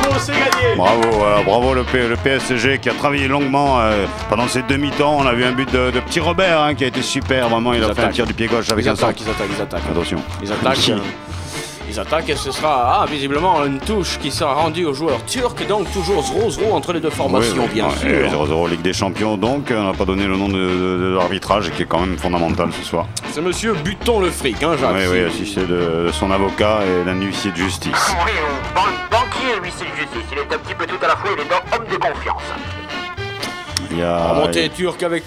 bravo, c'est gagné. Bravo, bravo le PSG qui a travaillé longuement pendant ces demi-temps. On a vu un but de Petit Robert hein, qui a été super. Vraiment, il a fait un tir du pied gauche avec un sac. Ils attaquent. Attention. Ils attaquent et ce sera visiblement une touche qui sera rendue aux joueurs turcs. Donc toujours 0-0 entre les deux formations, bien sûr. 0-0 Ligue des Champions. Donc on n'a pas donné le nom de l'arbitrage qui est quand même fondamental ce soir. C'est monsieur Buton le fric, hein, Jacques. Oui, assisté de son avocat et d'un huissier de justice. Oui, banquier et huissier de justice. Il est un petit peu tout à la fois, il est homme de confiance. Il y a remontée turque avec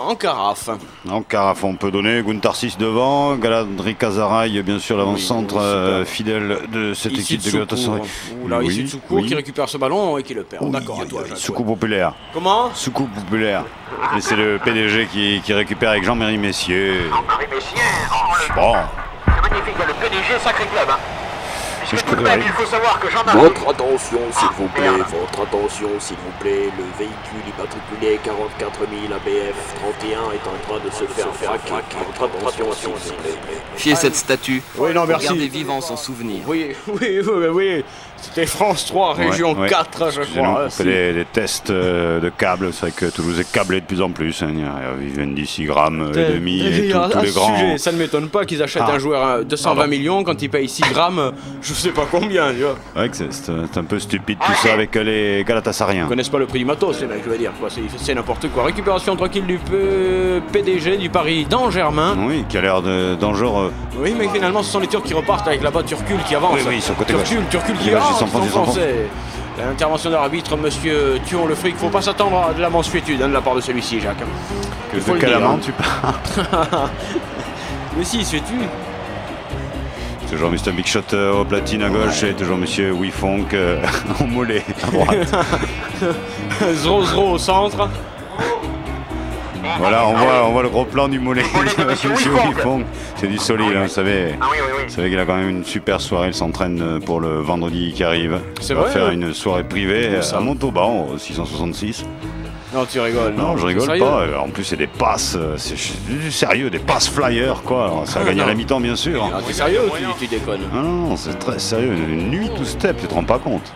en carafe. En carafe, on peut donner Guntar 6 devant, Galadri Kazaray, bien sûr, l'avant-centre fidèle de cette équipe de Galatasaray. Là, ici Tsoukou qui récupère ce ballon et qui le perd. D'accord, à toi. Soukou populaire. Comment? Soukou populaire. Et c'est le PDG qui récupère avec Jean-Marie Messier. Jean-Marie Messier, bon. C'est magnifique, le PDG, sacré club. Hein. Puisque tout de même, il faut savoir que Jean-Marie... Votre attention, s'il vous plaît, votre attention, s'il vous plaît. Le véhicule immatriculé 44 000 ABF 31 est en train de se faire fraquer. Votre attention, s'il vous plaît. Fiez cette statue. Oui, non, merci. Regardez vivant son souvenir. Oui. C'était France 3, région 4, je crois. On fait des tests de câbles. C'est vrai que Toulouse est câblé de plus en plus. Hein. Il y a Vivendi 6 grammes et demi et tous les grands. Sujet, ça ne m'étonne pas qu'ils achètent un joueur 220 millions quand ils payent 6 grammes, je sais pas combien. Tu vois. Ouais, c'est un peu stupide tout ça avec les Galatasariens. Ils connaissent pas le prix du matos, les mecs, je veux dire. C'est n'importe quoi. Récupération tranquille du PDG du Paris d'Angermain. Oui, qui a l'air dangereux. Oui, mais finalement, ce sont les Turcs qui repartent avec là-bas Turkul qui avance. Oui, sur côté gauche. Turkul qui avance. Français. L'intervention de l'arbitre, monsieur Thuon le fric, faut pas s'attendre à de la mansuétude de la part de celui-ci, Jacques. De quel amant tu parles? Mais si, c'est-tu. Toujours Mr. Big Shot au platine à gauche et toujours monsieur Wifong au mollet à droite. 0-0 au centre. Voilà, on voit le gros plan du mollet de monsieur Wifong. C'est du solide, hein, vous savez. Vous savez qu'il a quand même une super soirée. Il s'entraîne pour le vendredi qui arrive. C'est vrai. Il va faire hein. une soirée privée à Montauban au 666. Non, tu rigoles. Non, je rigole pas. En plus, c'est des passes. C'est du sérieux, des passes flyers, quoi. Alors, ça va gagner à la mi-temps, bien sûr. Ah, t'es sérieux ou tu déconnes? Non, c'est très sérieux. Une nuit tout step, tu te rends pas compte.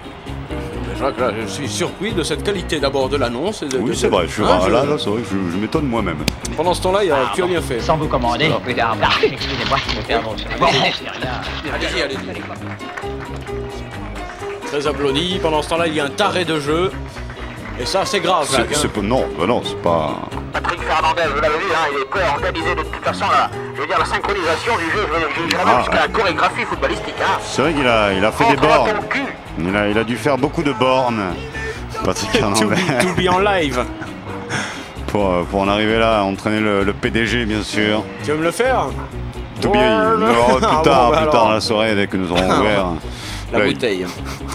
Jacques, là, je suis surpris de cette qualité d'abord de l'annonce. Oui, c'est vrai. Là, c'est vrai que je m'étonne moi-même. Pendant ce temps-là, tu as bien fait. Sans vous commander. Excusez-moi. Allez-y. Très applaudi. Pendant ce temps-là, il y a un taré de jeu. Et ça, c'est grave, Jacques. Non, c'est pas... Patrick Fernandez, vous l'avez vu, hein, il est prêt à organiser de toute façon la synchronisation du jeu, je dirais même jusqu'à la chorégraphie footballistique. Hein. C'est vrai qu'il a fait des bornes. Il a dû faire beaucoup de bornes, Patrick Fernandez. To be en live. Pour en arriver là, à entraîner le PDG, bien sûr. Tu veux me le faire? Tout bien, plus tard dans la soirée, dès que nous aurons ouvert la bouteille.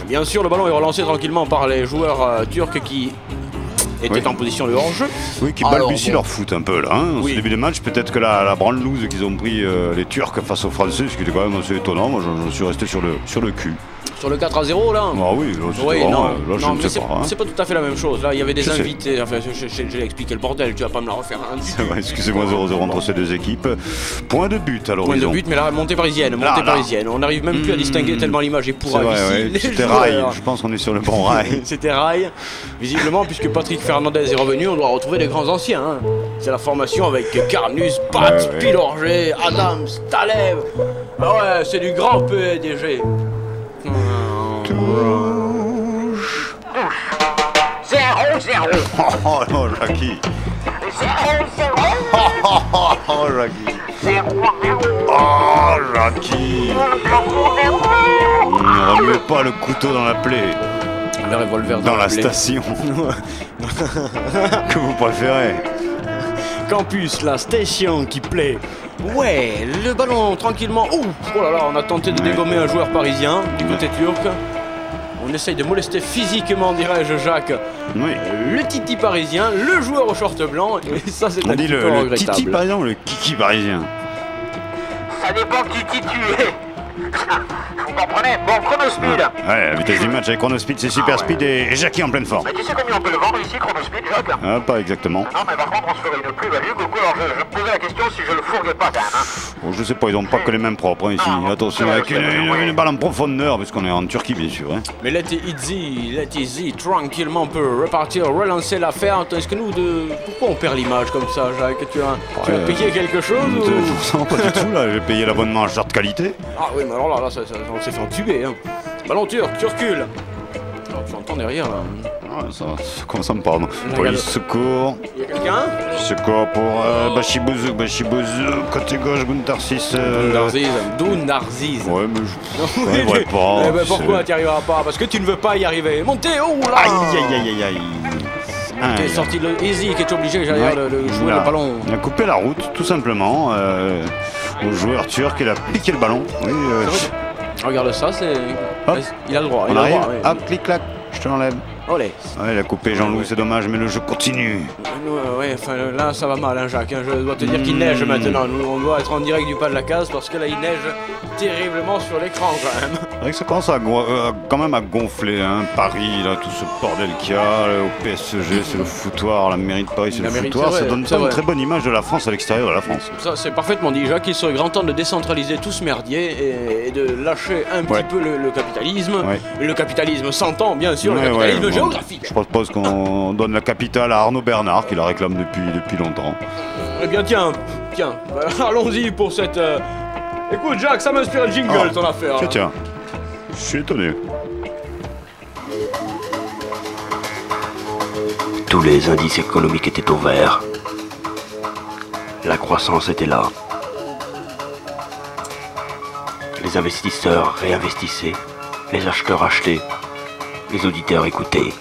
Bien sûr, le ballon est relancé tranquillement par les joueurs turcs qui étaient en position de hors-jeu. Oui, qui balbutient leur foot un peu là. Hein. Au début de match, peut-être que la branle-louse qu'ils ont pris les Turcs face aux Français, ce qui était quand même assez étonnant. Moi, je suis resté sur le cul. Sur le 4-0 là? Ah oui, c'est pas tout à fait la même chose. Là, il y avait des invités. Enfin, j'ai expliqué le bordel, tu vas pas me la refaire. C'est vrai, excusez-moi, 0-0 entre ces deux équipes. Point de but à l'horizon. Point de but, mais là, montée parisienne. On n'arrive même plus à distinguer tellement l'image est pourra ici. C'était rail, je pense qu'on est sur le bon rail. C'était rail. Visiblement, puisque Patrick Fernandez est revenu, on doit retrouver les grands anciens. Hein. C'est la formation avec Carnus, Pat, Pilorget, Adams, Talev. Ah ouais, c'est du grand PDG. 0-0. Oh non, Jackie. 0-0. Oh, Jackie. 0-0. Oh, Jackie. Ne remets pas le couteau dans la plaie. Le revolver dans la station. Que vous préférez? Campus, la station qui plaît. Ouais, le ballon tranquillement. Oh là là, on a tenté de dégommer un joueur parisien du côté turc. On essaye de molester physiquement, dirais-je, Jacques. Oui. Le titi parisien, le joueur au short blanc. Et ça, c'est un petit peu regrettable. Le titi parisien ou le kiki parisien? Ça dépend qui tu es. Vous comprenez? Bon, chronospeed. Ouais, la vitesse du match avec Chronospeed, c'est Super Speed et Jackie en pleine forme. Mais tu sais combien on peut le vendre ici, chronospeed, Jacques? Ah, pas exactement. Non, mais par contre, on se ferait une plus-value. Coucou, alors je me posais la question si je le fourguais pas, quand même. Hein. Bon, je sais pas, ils ont pas que les mêmes propres hein, ici. Attention, avec une balle en profondeur, parce qu'on est en Turquie, bien sûr. Hein. Mais let it easy, tranquillement, on peut repartir, relancer l'affaire. Est-ce que nous, pourquoi on perd l'image comme ça, Jacques? Tu as payé quelque chose ou... Non, pas du tout, là. J'ai payé l'abonnement à charte qualité. Ah oui, mais alors là, on s'est fait entuber. Hein. Ballon turc, tu recules. Alors, tu entends derrière, là. Ouais, ça commence à me parler. Police, secours. Il y a quelqu'un? Secours pour Bachibouzou, côté gauche, Guntarsis. Guntarsis. Ouais, mais je ne devrais pas. Eh ben, pourquoi tu n'y arriveras pas? Parce que tu ne veux pas y arriver. Montez, oh là! Aïe. T'es sorti le Easy qui est obligé, j'allais dire, de jouer le ballon. Il a coupé la route, tout simplement, au joueur turc. Il a piqué le ballon. Oui, regarde ça, c'est... Hop. Il a le droit. On arrive. Hop, clic-clac, je te l'enlève. Olé. Ouais, il a coupé Jean-Louis, c'est dommage, mais le jeu continue. Ouais, enfin là ça va mal, hein, Jacques. Je dois te dire qu'il neige maintenant. Nous, on doit être en direct du pas de la case parce que là il neige terriblement sur l'écran quand même. C'est vrai que ça commence quand même à gonfler, hein. Paris, là, tout ce bordel qu'il y a, au PSG, c'est le foutoir, la mairie de Paris, c'est le foutoir. Ça donne pas une très bonne image de la France à l'extérieur de la France. Ça, c'est parfaitement dit, Jacques. Il serait grand temps de décentraliser tout ce merdier et de lâcher un petit peu le capitalisme. Ouais. Le capitalisme s'entend, bien sûr, le capitalisme géographique. Je propose qu'on donne la capitale à Arnaud Bernard, qui la réclame depuis longtemps. Eh bien, tiens, allons-y pour cette... Écoute, Jacques, ça m'inspire le jingle, ton affaire. Tiens, je suis étonné. Tous les indices économiques étaient au vert. La croissance était là. Les investisseurs réinvestissaient, les acheteurs achetaient, les auditeurs écoutaient.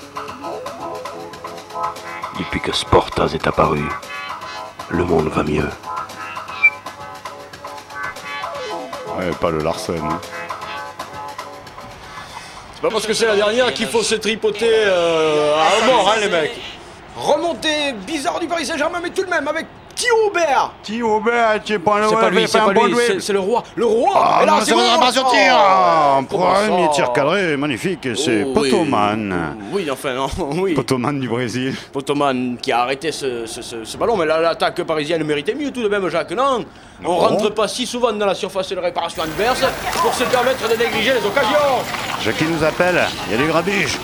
Depuis que Sportaz est apparu, le monde va mieux. Ouais, pas le Larsen. Hein. C'est pas parce que c'est la dernière qu'il faut se tripoter à mort, hein, les mecs. Remontée bizarre du Paris Saint-Germain, mais tout de même avec Thio Aubert. Thio Aubert, tu es pas le... C'est pas lui, c'est le roi. Le roi. Ah, là, ça va pas sortir. Premier tir cadré, magnifique. C'est Potoman. Oui, enfin, non, oui. Potoman du Brésil. Potoman qui a arrêté ce ballon, mais l'attaque parisienne méritait mieux tout de même, Jacques. Non, on rentre pas si souvent dans la surface de réparation adverse pour se permettre de négliger les occasions. Jackie nous appelle, il y a du grabuge.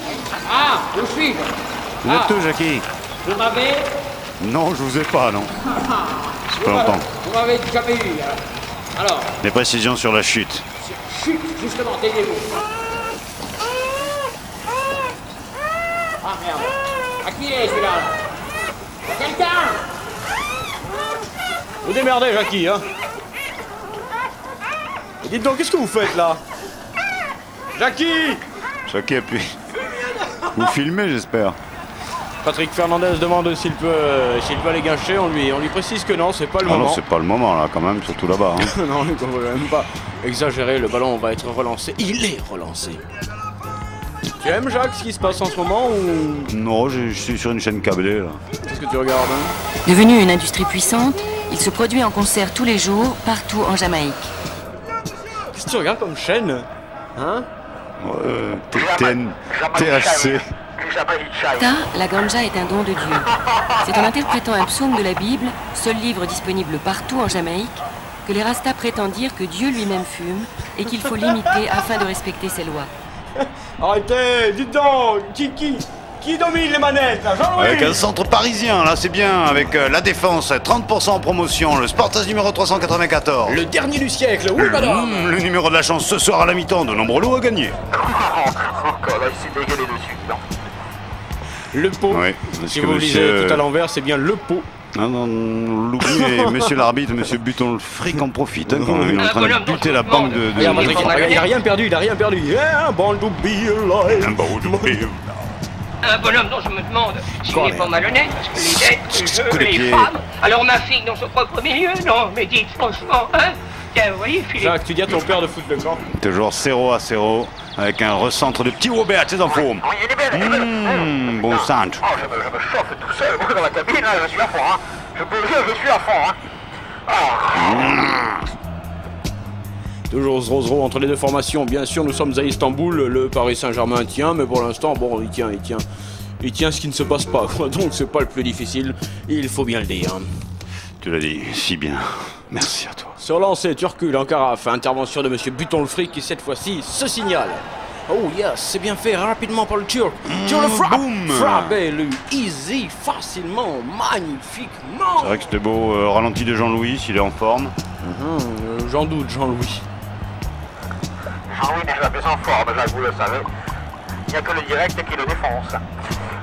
Ah, je suis. Vous êtes où, Jackie? Vous m'avez... Non, je vous ai pas, non. C'est pas longtemps. Vous m'avez jamais eu, alors. Des précisions sur la chute. Chute, justement, taisez-vous. Ah merde. À qui est celui-là? Quelqu'un? Vous démerdez, Jackie, hein. Et dites donc, qu'est-ce que vous faites là? Jackie! Jackie appuie. Vous filmez, j'espère. Patrick Fernandez demande s'il peut aller gâcher. On lui précise que non, c'est pas le moment. Non, c'est pas le moment là, quand même, surtout là-bas. Hein. Non, on ne peut même pas exagérer. Le ballon va être relancé. Il est relancé. Tu aimes, Jacques, ce qui se passe en ce moment ou... Non, je suis sur une chaîne câblée là. Qu'est-ce que tu regardes, hein? Devenu une industrie puissante, il se produit en concert tous les jours, partout en Jamaïque. Qu'est-ce que tu regardes comme chaîne? Hein? THC. Ta, la ganja est un don de Dieu. C'est en interprétant un psaume de la Bible, seul livre disponible partout en Jamaïque, que les Rastas prétendent dire que Dieu lui-même fume et qu'il faut l'imiter afin de respecter ses lois. Arrêtez, dites donc, qui domine les manettes là, Jean-Louis? Avec un centre parisien, là c'est bien, avec la défense, 30% en promotion, le Sportaz numéro 394. Le dernier du siècle, oui madame. Le numéro de la chance ce soir à la mi-temps, de nombreux lots à gagner. Encore là, il s'est dégueulé dessus, non? Le pot. Oui, si vous lisez tout à l'envers, c'est bien le pot. Non, l'oubliez, monsieur l'arbitre, monsieur Buton, le fric en profite, hein, quand même. Il est en train de buter la banque de... Il n'a rien perdu, Yeah, born to be alive. Un bonhomme dont je me demande s'il n'est pas malhonnête, parce que les femmes, alors ma fille dans son propre milieu, non, mais dites franchement, hein? Tiens, vous voyez, Philippe. Jacques, tu dis à ton père de foutre le camp. Toujours 0-0, avec un recentre de petit Robert, c'est en forme. Bon centre. Oh, je me chauffe tout seul, moi dans la cabine, là, je suis à fond, hein. Je peux le dire, je suis à fond, hein. Toujours 0-0 entre les deux formations. Bien sûr, nous sommes à Istanbul. Le Paris Saint-Germain tient, mais pour l'instant, bon, il tient. Il tient ce qui ne se passe pas, quoi. Donc c'est pas le plus difficile, il faut bien le dire. Tu l'as dit si bien. Merci à toi. Sur lancé, Turkul en carafe. Intervention de Monsieur Buton le Fric qui cette fois-ci se signale. Oh yes, c'est bien fait rapidement par le Turc. Sur le frappe. Frappé, lui, easy, facilement, magnifiquement. C'est vrai que c'était beau. Ralenti de Jean-Louis, s'il est en forme. J'en doute, Jean-Louis. Jean-Louis n'est jamais en forme, vous le savez. Il n'y a que le direct qui le défonce.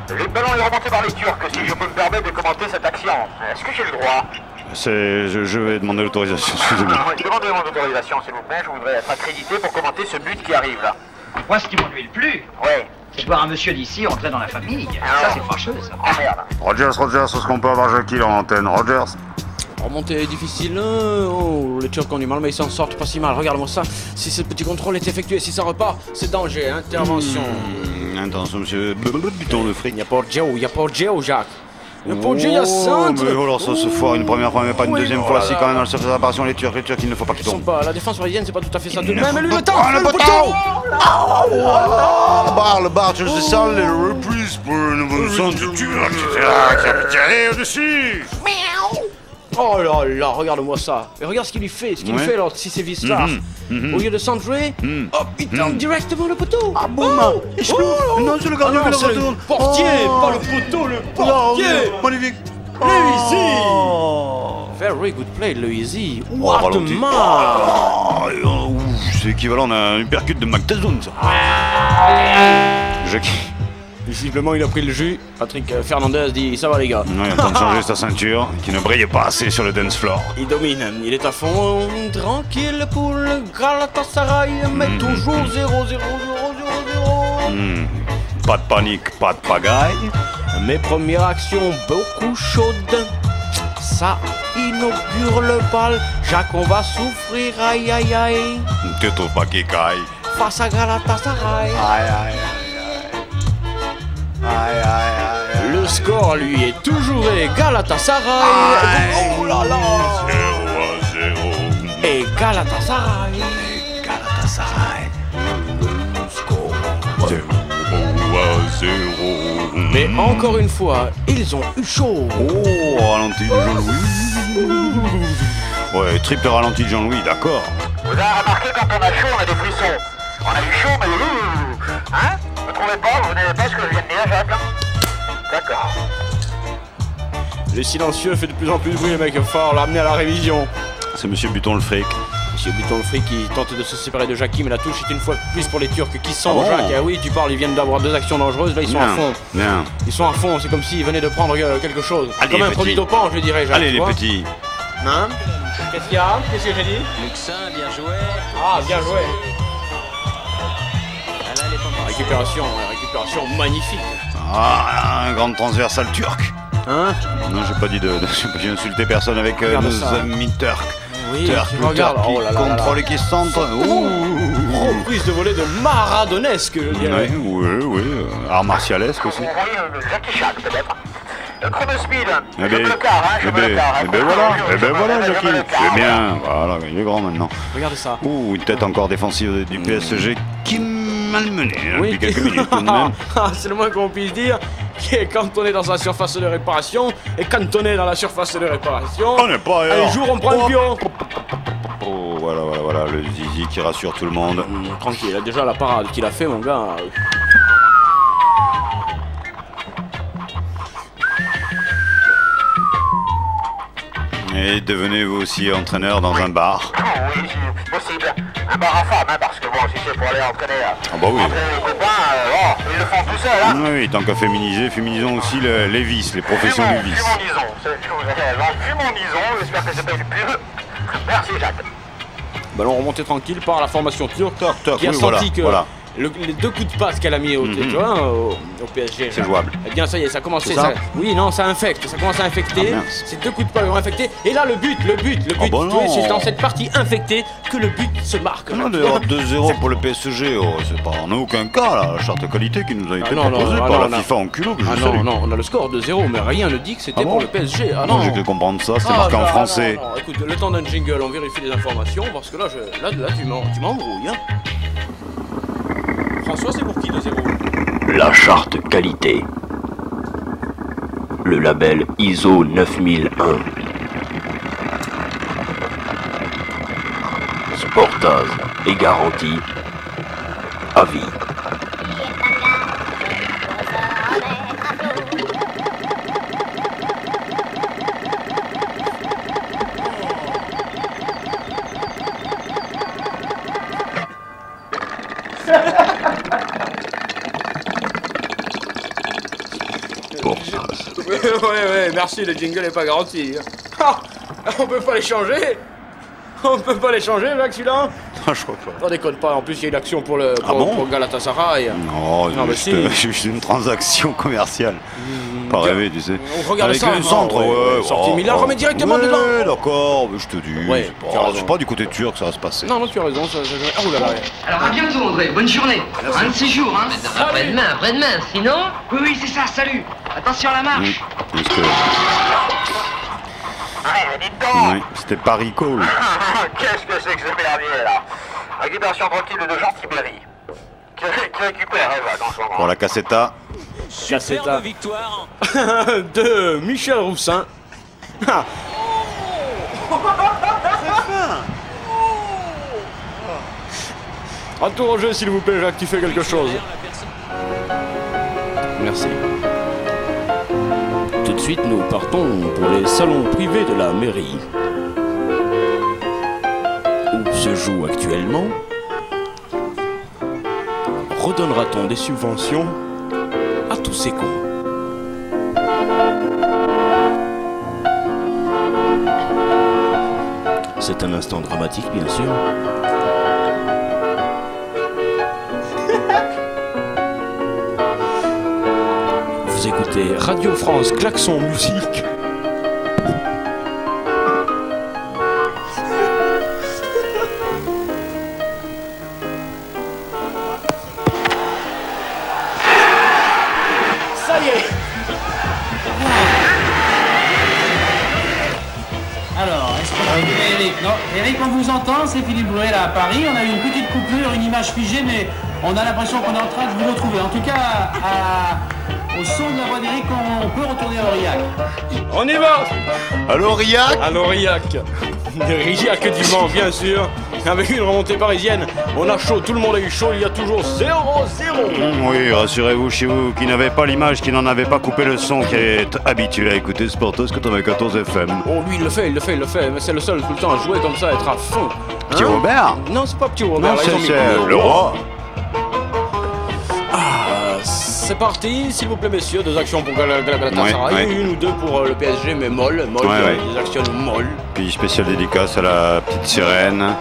Le ballon est remonté par les Turcs, si je peux me permettre de commenter cette action. Est-ce que j'ai le droit? Je vais demander l'autorisation, excusez-moi. Demandez mon autorisation, s'il vous plaît. Je voudrais être accrédité pour commenter ce but qui arrive là. Moi, ce qui m'ennuie le plus, c'est de voir un monsieur d'ici entrer dans la famille. Ça, c'est fâcheux, ça. Oh merde. Rogers, est-ce qu'on peut avoir Jackie là en antenne? Rogers. Remontée difficile. Oh, les Turcs ont du mal, mais ils s'en sortent pas si mal. Regarde-moi ça. Si ce petit contrôle est effectué, si ça repart, c'est danger. Intervention. Attention, monsieur Buton le Fric. Il n'y a pas de Geo, Jacques. Il n'y a pas de Geo, il y a centre. Mais alors ça se foire une première fois, mais pas une deuxième fois. Si quand même dans le surface de réparation, les Turcs, il ne faut pas qu'ils tombent. La défense parisienne, c'est pas tout à fait ça. Tout de même, mais lui, le temps. Le poteau. Le bar, tu le sais ça, les reprises pour le nouveau centre du Turc, qui a tiré au-dessus. Oh là là, regarde-moi ça. Et regarde ce qu'il lui fait, alors, si c'est vis-là. Au lieu de centrer, hop, il tente directement le poteau. Ah boum. Non, c'est le gardien qui le retourne. Portier, pas le poteau, le portier. Magnifique. Luizy. Very good play, Luizy. What a man. C'est équivalent d'un uppercut de McTazoun, ça. Jackie. Visiblement, il a pris le jus. Patrick Fernandez dit ça va, les gars. Non, il est en train de changer sa ceinture, qui ne brille pas assez sur le dance floor. Il domine, il est à fond. Tranquille pour le Galatasaray, mais toujours 0-0. Pas de panique, pas de pagaille. Mes premières actions beaucoup chaudes. Ça inaugure le bal. Jacques, on va souffrir, aïe aïe aïe. Tu trouves pas qu'il caille? Face à Galatasaray. Le score, lui, est toujours Galatasaray. Oh là là. 0-0. Et Galatasaray. Le score 0-0. Mais encore une fois, ils ont eu chaud. Oh, ralenti de Jean-Louis. Ouais, triple ralenti de Jean-Louis, d'accord. Vous avez remarqué, quand on a chaud, on a des frissons. On a eu chaud, mais hein? Vous trouvez pas? Vous n'avez pas ce que je viens de dire, Jacques? D'accord. Le silencieux fait de plus en plus de bruit, le mec. Il va falloir l'amener à la révision. C'est Monsieur Buton le Fric. Monsieur Buton le Fric qui tente de se séparer de Jackie, mais la touche est une fois plus pour les Turcs qui sont Jacques. Ah oui, tu parles, ils viennent d'avoir deux actions dangereuses. Là, ils sont à fond. Bien. Ils sont à fond, c'est comme s'ils venaient de prendre quelque chose. Allez, comme un produit dopant, je dirais, Jacques. Allez, les petits. Hein? Qu'est-ce qu'il y a? Qu'est-ce que j'ai dit? Luxin, bien joué. Ah, bien joué. Récupération magnifique. Ah, un grand transversal turc. Hein? Non, j'ai pas dit j'ai insulté personne avec nos amis turcs. Oui, Turcs, regarde, qui contrôle et qui centre. Reprise de volée de maradonesque, je dirais. Oui, art martialesque aussi. Vous voyez Jackie Chan, peut-être. Le chrono speed. Eh ben voilà, Jackie. C'est bien. Voilà, il est grand maintenant. Regardez ça. Ouh, une tête encore défensive du PSG qui malmené depuis quelques minutes tout de même. C'est le moins qu'on puisse dire, qui est cantonné dans sa surface de réparation, et cantonné dans la surface de réparation. On n'est pas ailleurs. Un jour on prend un pion. Oh, voilà, le zizi qui rassure tout le monde. Tranquille, déjà la parade qu'il a fait, mon gars. Et devenez-vous aussi entraîneur dans un bar? Oui, c'est possible. Un bar à femmes, hein, parce que bon, si c'est pour aller entraîner ah bah oui. les copains, ils le font tout seuls. Hein. Oui, tant qu'à féminiser, féminisons aussi les vices, les professions du vice. Fumonisons, j'espère que c'est pas une pub. Merci Jacques. Ballon remonté tranquille par la formation turque qui a oui, senti que les 2 coups de passe qu'elle a mis au PSG. C'est jouable. Eh bien, ça y est, ça a commencé. Ça oui, non, ça infecte. Ça commence à infecter. Ces 2 coups de passe ont infecté. Et là, le but. C'est dans cette partie infectée que le but se marque. Non, d'ailleurs, 2-0 pour le PSG. C'est pas en aucun cas la charte de qualité qui nous a été proposée par la FIFA en culot. Non, on a le score de 0, mais rien ne dit que c'était pour le PSG. Ah non, j'ai cru comprendre ça. C'est marqué en français. Non. Écoute, le temps d'un jingle, on vérifie les informations parce que là tu m'embrouilles. Hein. François, c'est pour qui 2-0? La charte qualité. Le label ISO 9001. Sportage et garantie à vie. Ouais, merci, le jingle n'est pas garanti. On peut pas les changer. On peut pas les changer, Jacques, celui-là. Je crois pas. On déconne pas, en plus il y a une action pour Galatasaray. Non, mais c'est juste une transaction commerciale. Pas rêver, tu sais. On regarde avec ça. le centre, sorti, mais il la remet directement dedans. Ouais, d'accord, je te dis. C'est pas du côté turc que ça va se passer. Non, tu as raison. Oh là là. Alors à bientôt, André. Bonne journée. Un de ces jours, hein. Après-demain, sinon. Oui, c'est ça, salut. Attention à la marche. Dites donc. Oui, c'était Paris Call. Qu'est-ce que c'est que ce merdier là? Récupération tranquille de Jean Tibéry. Qui récupère Eva dans ce moment. Pour la Cassetta. Superbe victoire de Michel Roussin. Un tour au jeu, s'il vous plaît, Jacques, tu fais quelque chose. Merci. Tout de suite, nous partons pour les salons privés de la mairie, où se joue actuellement. Redonnera-t-on des subventions à tous ces cons? C'est un instant dramatique, bien sûr. Vous écoutez Radio France Klaxon Musique. Ça y est. Alors, est-ce qu'on va trouver Eric? Non, Eric, on vous entend, c'est Philippe Bruel à Paris. On a eu une petite coupure, une image figée, mais on a l'impression qu'on est en train de vous retrouver. En tout cas, au son de la voix d'Eric, on peut retourner à Aurillac. On y va. À l'Aurillac. À l'Aurillac. Aurillac du Mans, bien sûr. Avec une remontée parisienne, on a chaud, tout le monde a eu chaud, il y a toujours 0-0. Oui, rassurez-vous, chez vous qui n'avez pas l'image, qui n'en avez pas coupé le son, qui est habitué à écouter Sportos 94 FM. Oh, lui, il le fait, mais c'est le seul tout le temps à jouer comme ça, à être à fond. Petit Robert? Non, c'est pas Petit Robert, non, c'est le roi. C'est parti, s'il vous plaît, messieurs, 2 actions pour Galatasaray, une ou 2 pour le PSG, mais molles, des actions molles. Puis spécial dédicace à la petite sirène,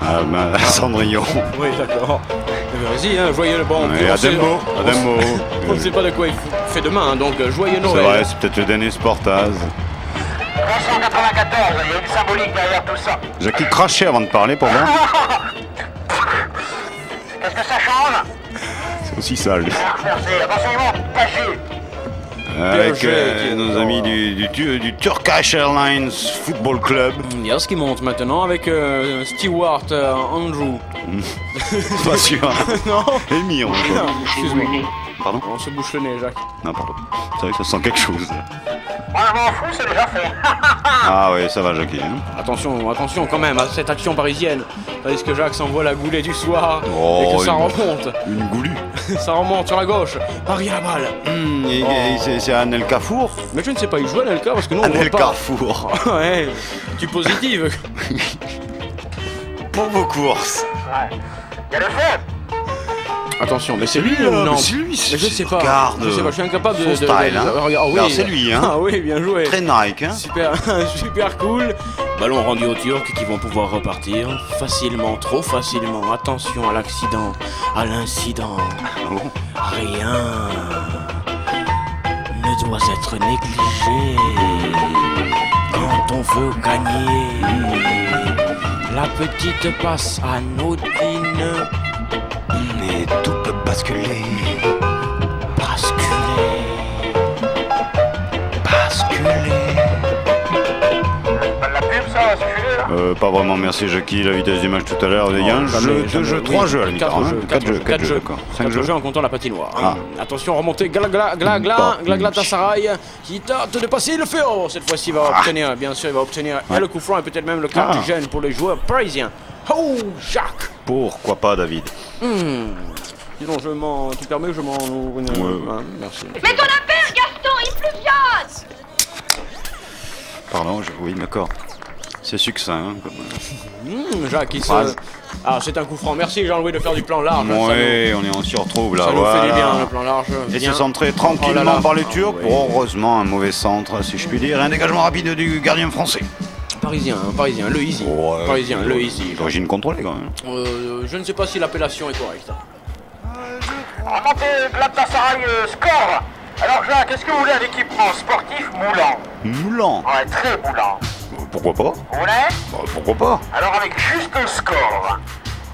à Cendrillon. Oui, d'accord. Vas-y, hein, joyeux bon. Et Ademo. On ne sait pas de quoi il fait demain, donc joyeux Noël. C'est vrai, c'est peut-être le dernier Sportaz. 394, il y a une symbolique derrière tout ça. Jackie crachait avant de parler pour voir. Qu'est-ce que ça change? C'est aussi sale. Merci, attention, ils vont tâcher. Avec nos amis du Turkish Airlines Football Club. Il y a ce qui monte maintenant avec Stewart Andrew. Pas sûr. Non. Émir, excuse-moi. Pardon? On se bouche le nez, Jacques. Non, pardon. C'est vrai que ça sent quelque chose. On m'en fout, c'est déjà fait. Ah oui, ça va, Jackie. Attention quand même à cette action parisienne. Tandis que Jacques s'envoie la goulée du soir et que ça remonte. Une goulue. Ça remonte sur la gauche. Paris à la balle. C'est un El Carrefour. Mais je ne sais pas, il joue à l'Elka parce que nous on voit pas. Carrefour. Ouais, tu positive. Pour vos courses. Ouais. Il y a le feu. Attention, mais c'est lui ou non? C'est lui, mais je sais pas. Regarde, je sais pas, je suis incapable son style, hein. Regarde, oui, c'est lui, hein. Ah oui, bien joué. Très Nike, hein. Super, super cool. Ballon rendu aux Turcs qui vont pouvoir repartir facilement, trop facilement. Attention à l'accident, à l'incident. Rien ne doit être négligé quand on veut gagner. La petite passe anodine. Mais tout peut basculer. La pub, ça va suffire. Pas vraiment, merci Jackie. La vitesse du match tout à l'heure. Il y a un jeu, 2 jeux, 3 jeux à la mi-temps. 4 jeux, d'accord. 5 jeux en comptant la patinoire. Ah. Attention, remontée, Galatasaray qui tente de passer le feu. Oh, cette fois-ci, il va obtenir, bien sûr, il va obtenir le coup franc et peut-être même le captain pour les joueurs parisiens. Oh, Jacques. Pourquoi pas, David? Sinon, tu permets que je m'en... merci. Mets ton affaire, Gaston, il pluvionne. Pardon, oui, d'accord. C'est succinct, hein, Jacques, il se... Ah, c'est un coup franc. Merci Jean-Louis de faire du plan large. Oui, on s'y retrouve là. Ça nous fait du bien, le plan large. Et c'est centré tranquillement par les Turcs. Heureusement, un mauvais centre, si je puis dire. Un dégagement rapide du gardien français. Parisien, le easy. Parisien, le easy. D'origine contrôlée quand même. Je ne sais pas si l'appellation est correcte. Remontée, Galatasaray score. Alors Jacques, est-ce que vous voulez un équipement sportif moulant? Moulant? Ouais, très moulant. Pourquoi pas? Vous voulez? Pourquoi pas? Alors avec juste score.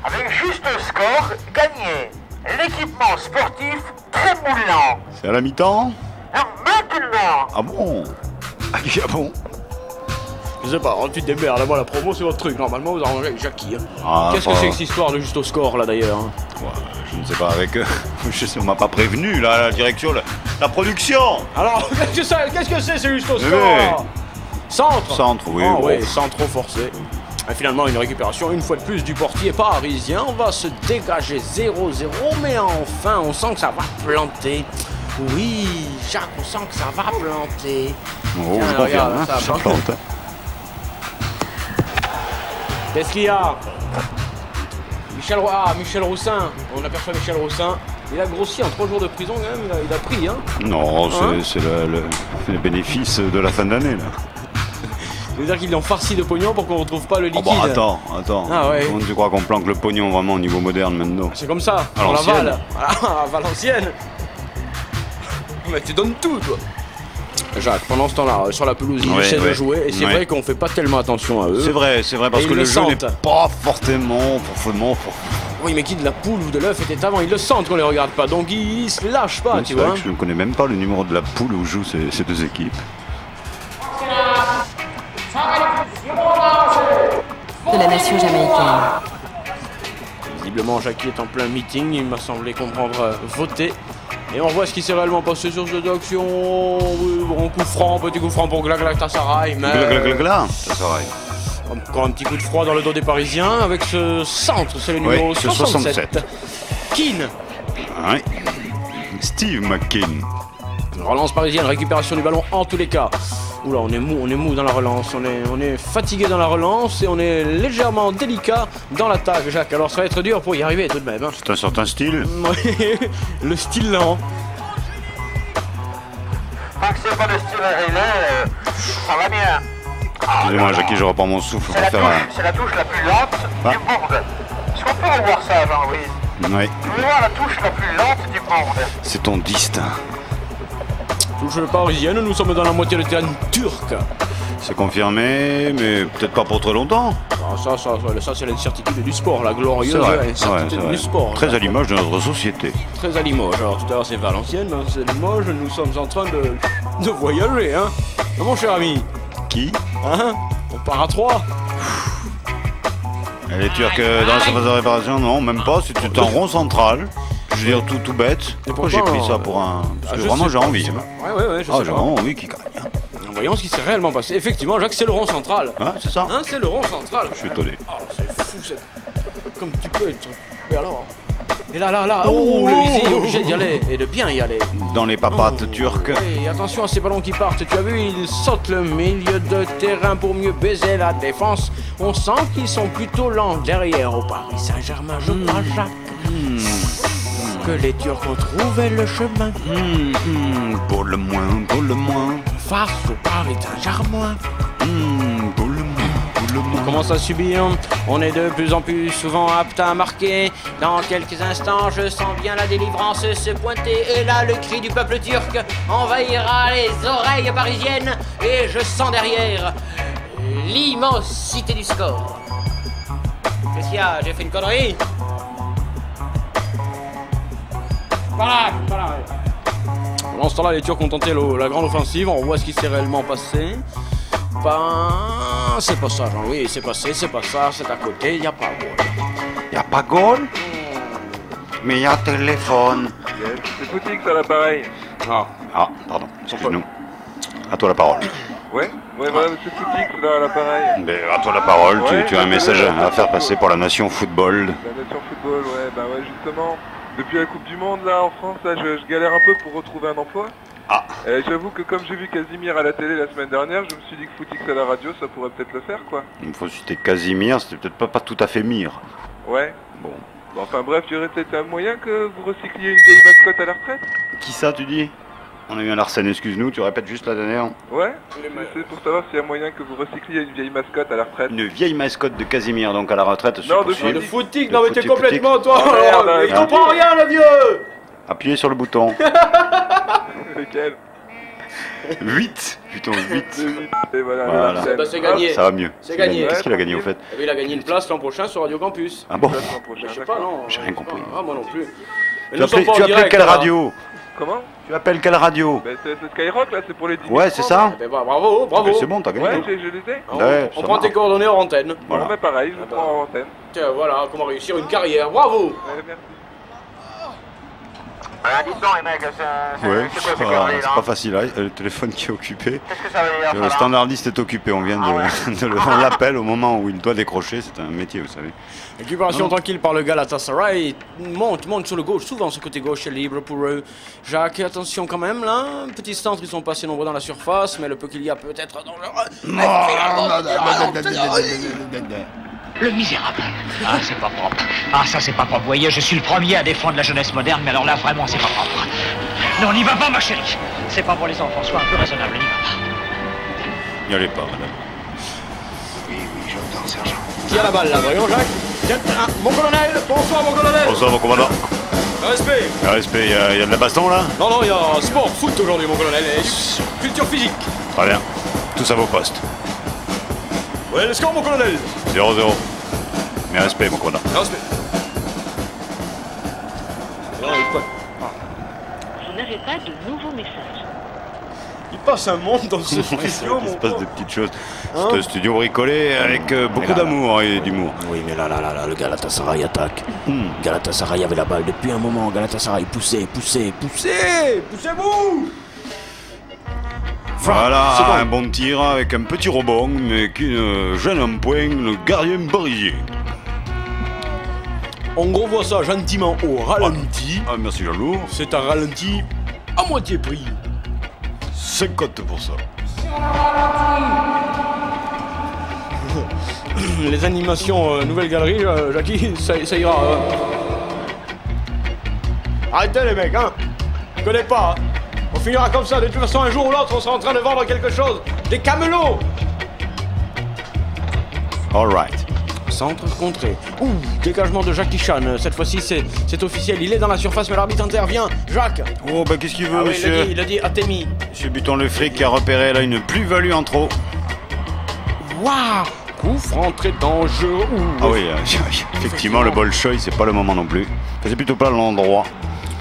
Avec juste score, gagnez l'équipement sportif très moulant. C'est à la mi-temps? Maintenant. Ah bon? Ah bon? Je sais pas, tu te démerdes, là-bas la promo c'est votre truc, normalement vous arrangez avec Jackie. Qu'est-ce que c'est que cette histoire de juste au score là d'ailleurs? Je ne sais pas, avec eux. Je sais, on m'a pas prévenu là, la direction, la production. Alors, qu'est-ce que c'est juste au score? Centre, oui. Oui, centre forcé. Et finalement, une récupération une fois de plus du portier parisien. On va se dégager 0-0, mais enfin, on sent que ça va planter. Oui, Jacques, on sent que ça va planter. Oh, je confirme, ça plante. Qu'est-ce qu'il y a? Michel Roussin. On aperçoit Michel Roussin. Il a grossi en 3 jours de prison quand même, il a pris, hein? Non, c'est le bénéfice de la fin d'année, là. Ça veut dire qu'ils l'ont farci de pognon pour qu'on retrouve pas le liquide. Oh bah attends. Ah ouais. Comment tu crois qu'on planque le pognon vraiment au niveau moderne maintenant? C'est comme ça, à l'ancienne. À Valenciennes. Mais tu donnes tout, toi. Jacques, pendant ce temps-là, sur la pelouse, ils essaient de jouer, et c'est vrai qu'on fait pas tellement attention à eux. C'est vrai, parce que le jeu n'est pas fortement Oui, mais qui de la poule ou de l'œuf était avant? Ils le sentent qu'on les regarde pas, donc ils se lâchent pas, tu vois. Je ne connais même pas le numéro de la poule où jouent ces deux équipes. De la nation jamaïcaine. Visiblement, Jackie est en plein meeting, il m'a semblé comprendre voter. Et on voit ce qui s'est réellement passé sur cette action. Bon coup franc, petit coup franc pour Galatasaray. Galatasaray. Encore un petit coup de froid dans le dos des Parisiens avec ce centre, c'est le numéro 67. Keane. Oui. Steve McKean. Relance parisienne, récupération du ballon en tous les cas. Oula, on est mou dans la relance, on est fatigué dans la relance et on est légèrement délicat dans l'attaque, Jacques. Alors ça va être dur pour y arriver tout de même. Hein. C'est un certain style. Le style lent. Tant que c'est pas le style relais, ça va bien. Excusez-moi, Jackie, je reprends mon souffle pour faire c'est la touche la plus lente du monde. Est-ce qu'on peut revoir ça, Jean-Louis? Oui. Vous voulez voir la touche la plus lente du monde? C'est ton distinct. Touche parisienne, nous sommes dans la moitié de terrain turc. C'est confirmé, mais peut-être pas pour très longtemps. Ah, ça c'est l'incertitude du sport, la glorieuse incertitude du sport. Très à l'image de notre société. Très à Limoges. Alors tout à l'heure c'est Valenciennes, c'est Limoges, nous sommes en train de voyager, hein. Mon cher ami. Qui? Hein? On part à 3. Les Turcs dans la surface de réparation, non, même pas, c'est un rond central. Je veux dire, tout bête. Pourquoi j'ai pris ça pour un... Parce que vraiment, j'ai envie. Ouais, j'ai vraiment envie qu'il gagne. Voyons ce qui s'est réellement passé. Effectivement, Jacques, c'est le rond central. Ah, c'est ça. Hein, c'est le rond central. Je suis étonné. Oh, c'est fou, comme tu peux être... Et alors... Et là, oh, le Easy est obligé d'y aller, et de bien y aller. Dans les papates turques. Et attention à ces ballons qui partent, tu as vu, ils sautent le milieu de terrain pour mieux baiser la défense. On sent qu'ils sont plutôt lents derrière au Paris Saint-Germain, je crois, Jacques. que les Turcs ont trouvé le chemin. Pour le moins, pour le moins. Face au Paris Saint-Germain. Pour le moins, pour le moins. On commence à subir, on est de plus en plus souvent apte à marquer. Dans quelques instants, je sens bien la délivrance se pointer. Et là, le cri du peuple turc envahira les oreilles parisiennes. Et je sens derrière l'immensité du score. Qu'est-ce qu'il y a? J'ai fait une connerie? Voilà. Pendant ce temps-là, les Turcs ont tenté la grande offensive. On voit ce qui s'est réellement passé. Ben, c'est pas ça, Jean-Louis. C'est passé, c'est pas ça. C'est à côté. Y a pas goal. Y a pas goal? Mais y a téléphone. C'est Footix à l'appareil. Ah, pardon. Excuse-nous. À toi la parole. Ouais, voilà, c'est Footix là à l'appareil. Mais à toi la parole. Tu as un message à faire passer pour la nation football. La nation football, ouais, justement. Depuis la Coupe du Monde, là, en France, là, je galère un peu pour retrouver un emploi. J'avoue que comme j'ai vu Casimir à la télé la semaine dernière, je me suis dit que Footix à la radio, ça pourrait peut-être le faire, quoi. Une fois que c'était Casimir, c'était peut-être pas tout à fait Mire. Ouais. Bon, enfin bref, il y aurait peut-être un moyen que vous recycliez une vieille mascotte à la retraite? Qui ça, tu dis? On a eu un Arsène, excuse-nous, tu répètes juste la dernière. Ouais, c'est pour savoir s'il y a moyen que vous recycliez une vieille mascotte à la retraite. Une vieille mascotte de Casimir, donc à la retraite. Non, de Footix, non mais t'es complètement, toi. Il comprend rien, le vieux. Appuyez sur le bouton. Lequel? 8. Putain, 8. Et voilà. Bah, c'est gagné. Ça va mieux. C'est gagné. Qu'est-ce qu'il a gagné au fait? Il a gagné une place l'an prochain sur Radio Campus. Ah bon? Je sais pas, non. J'ai rien compris. Ah, moi non plus. Tu appelles quelle radio? Comment? Tu appelles quelle radio? C'est Skyrock là, c'est pour les 10 Ouais, c'est ça. Bravo. C'est bon, t'as gagné. Ouais, je les ai. On prend tes coordonnées hors antenne. Voilà. Mais pareil, je prends en antenne. Tiens, voilà, comment réussir une carrière. Bravo. Merci. Dites donc, les mecs, c'est quoi c'est pas facile, hein. Le téléphone qui est occupé. Qu'est-ce que ça veut dire? Le standardiste est occupé, on vient on l'appelle au moment où il doit décrocher, c'est un métier, vous savez. Récupération tranquille par le Galatasaray. Monte sur le gauche, souvent ce côté gauche est libre pour eux. Jacques, attention quand même là. Petit centre, ils sont pas assez nombreux dans la surface, mais le peu qu'il y a peut être dangereux. Le misérable. Ah, c'est pas propre. Ah, ça, c'est pas propre. Vous voyez, je suis le premier à défendre la jeunesse moderne, mais alors là, vraiment, c'est pas propre. Non, n'y va pas, ma chérie. C'est pas pour les enfants. Sois un peu raisonnable, n'y va pas. N'y allez pas, madame. Oui, j'entends, sergent. Qui a la balle là, voyons, Jacques. Tiens, mon colonel. Bonsoir, mon colonel. Bonsoir, mon commandant. Respect. Respect, il y a de la baston là? Non, il y a sport, foot aujourd'hui, mon colonel. Et culture physique. Très bien. Tous à vos postes. Ouais, le score, mon colonel. 0-0. Mais respect, mon commandant. Respect. Vous n'avez pas de nouveaux messages. Il passe un monde dans ce studio, Il se passe des petites choses. C'est un studio bricolé avec beaucoup d'amour et d'humour. Oui, mais là, le Galatasaray attaque. Galatasaray avait la balle depuis un moment. Galatasaray, poussez. Poussez-vous. Voilà, un bon tir avec un petit rebond, mais qui ne gêne un point le gardien parisien. On revoit ça gentiment au ralenti. Ah, merci Jean-Loup. C'est un ralenti à moitié prix. 50%. Les animations nouvelle galerie, Jackie, ça ira. Arrêtez les mecs, hein. Je connais pas. Hein. On finira comme ça, de toute façon un jour ou l'autre on sera en train de vendre quelque chose. Des camelots. Alright. Centre contré. Ouh, dégagement de Jackie Chan. Cette fois-ci c'est officiel, il est dans la surface mais l'arbitre intervient. Jacques. Oh bah qu'est-ce qu'il veut monsieur? Il a dit Atemi. Monsieur Buton le fric qui a repéré là une plus-value en trop. Waouh. Coup franc très dangereux. Ah oui, effectivement le Bolchoï c'est pas le moment non plus. C'est plutôt pas l'endroit.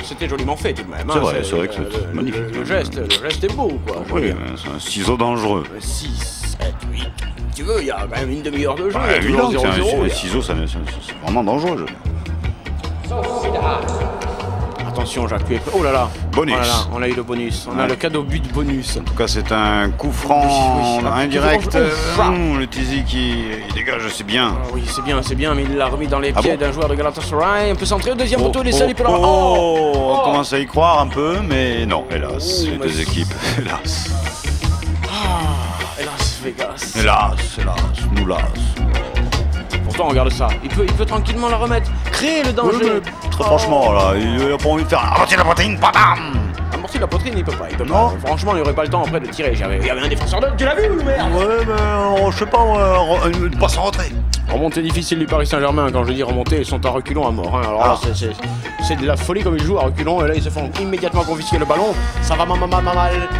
C'était joliment fait tout de même. C'est vrai que c'est magnifique. Le geste est beau quoi. Oui, c'est un ciseau dangereux. 6, 7, 8. Tu veux, il y a quand même une demi-heure de jeu. Bah, évidemment, un ciseau, c'est vraiment dangereux. Attention, Jacques, tu es... Oh là là. Bonus. Oh là là, on a eu le bonus. On a le cadeau but bonus. En tout cas, c'est un coup franc indirect. Le Tizi qui dégage, c'est bien. Oui, c'est bien, mais il l'a remis dans les pieds d'un joueur de Galatasaray. Un peu centré, au deuxième poteau, les salles, on commence à y croire un peu, mais non, hélas, les deux équipes, hélas. Hélas, Vegas. Hélas, nous las. Pourtant, regarde ça. Il peut tranquillement la remettre. Créer le danger. Très franchement, là, il a pas envie de faire un amorti de la poitrine, bam. Amorti de la poitrine, il peut pas. Non. Franchement, il aurait pas le temps après de tirer. Il y avait un défenseur d'homme, tu l'as vu, merde. Ouais, mais je sais pas, une passe en retrait. Remontée difficile du Paris Saint-Germain. Quand je dis remontée, ils sont à reculons à mort. Hein. Alors là, c'est de la folie comme ils jouent à reculons. Et là, ils se font immédiatement confisquer le ballon. Ça va mal.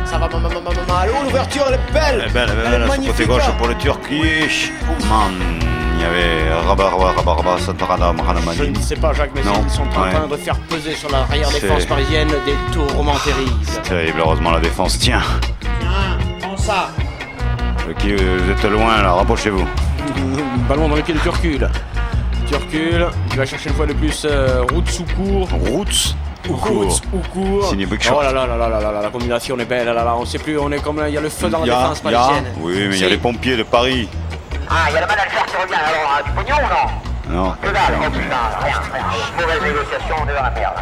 Ça va mal. Oh, l'ouverture, elle est belle. Elle est magnifique. Côté gauche pour le Turkish. Man, il y avait Rabarba, Santarada, Maranamani. Je ne sais pas, Jacques, mais ils sont en train de faire peser sur l'arrière défense parisienne des tourments terribles. C'est terrible, heureusement la défense tient. Tiens, ça. Ok, vous êtes loin là, rapprochez-vous. Ballon dans les pieds de Turcul. Turcul qui va chercher une fois de plus Roots ou court. Roots ou court. Signé Buckshot. Oh là là, la combinaison est belle. Là, on sait plus, on est comme là, il y a le feu dans la défense parisienne. Oui, mais il y a les pompiers de Paris. Ah, il y a la main d'Alfer qui revient, alors du pognon ou non? Non. Que dalle, oh putain, rien. Mauvaise négociation, on est dans la merde.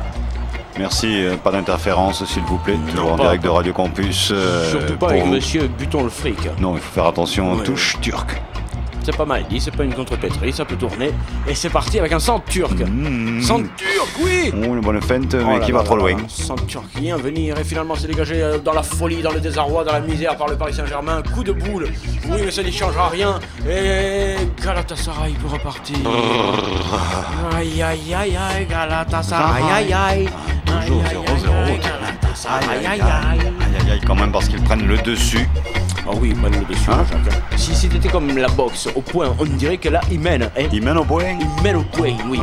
Merci, pas d'interférence s'il vous plaît, toujours en direct de Radio Campus. Surtout pas avec monsieur Buton le fric. Non, il faut faire attention aux touches turques. C'est pas mal dit, c'est pas une contrepétrie, ça peut tourner. Et c'est parti avec un centre turc. Centre turc, oui. Oh, une bonne feinte, mais qui va trop loin. Centre turc qui vient venir et finalement c'est dégagé dans la folie, dans le désarroi, dans la misère par le Paris Saint-Germain. Coup de boule, oui mais ça n'y changera rien. Et Galatasaray peut repartir. Aïe aïe aïe aïe, Galatasaray aïe aïe. Toujours 0-0. Galatasaray aïe aïe quand même parce qu'ils prennent le dessus. Ah oui, ils prennent le dessus, Jacques. Si c'était comme la boxe, au point, on dirait que là, ils mènent. Hein. Ils mènent au point? Ils mènent au point, oui.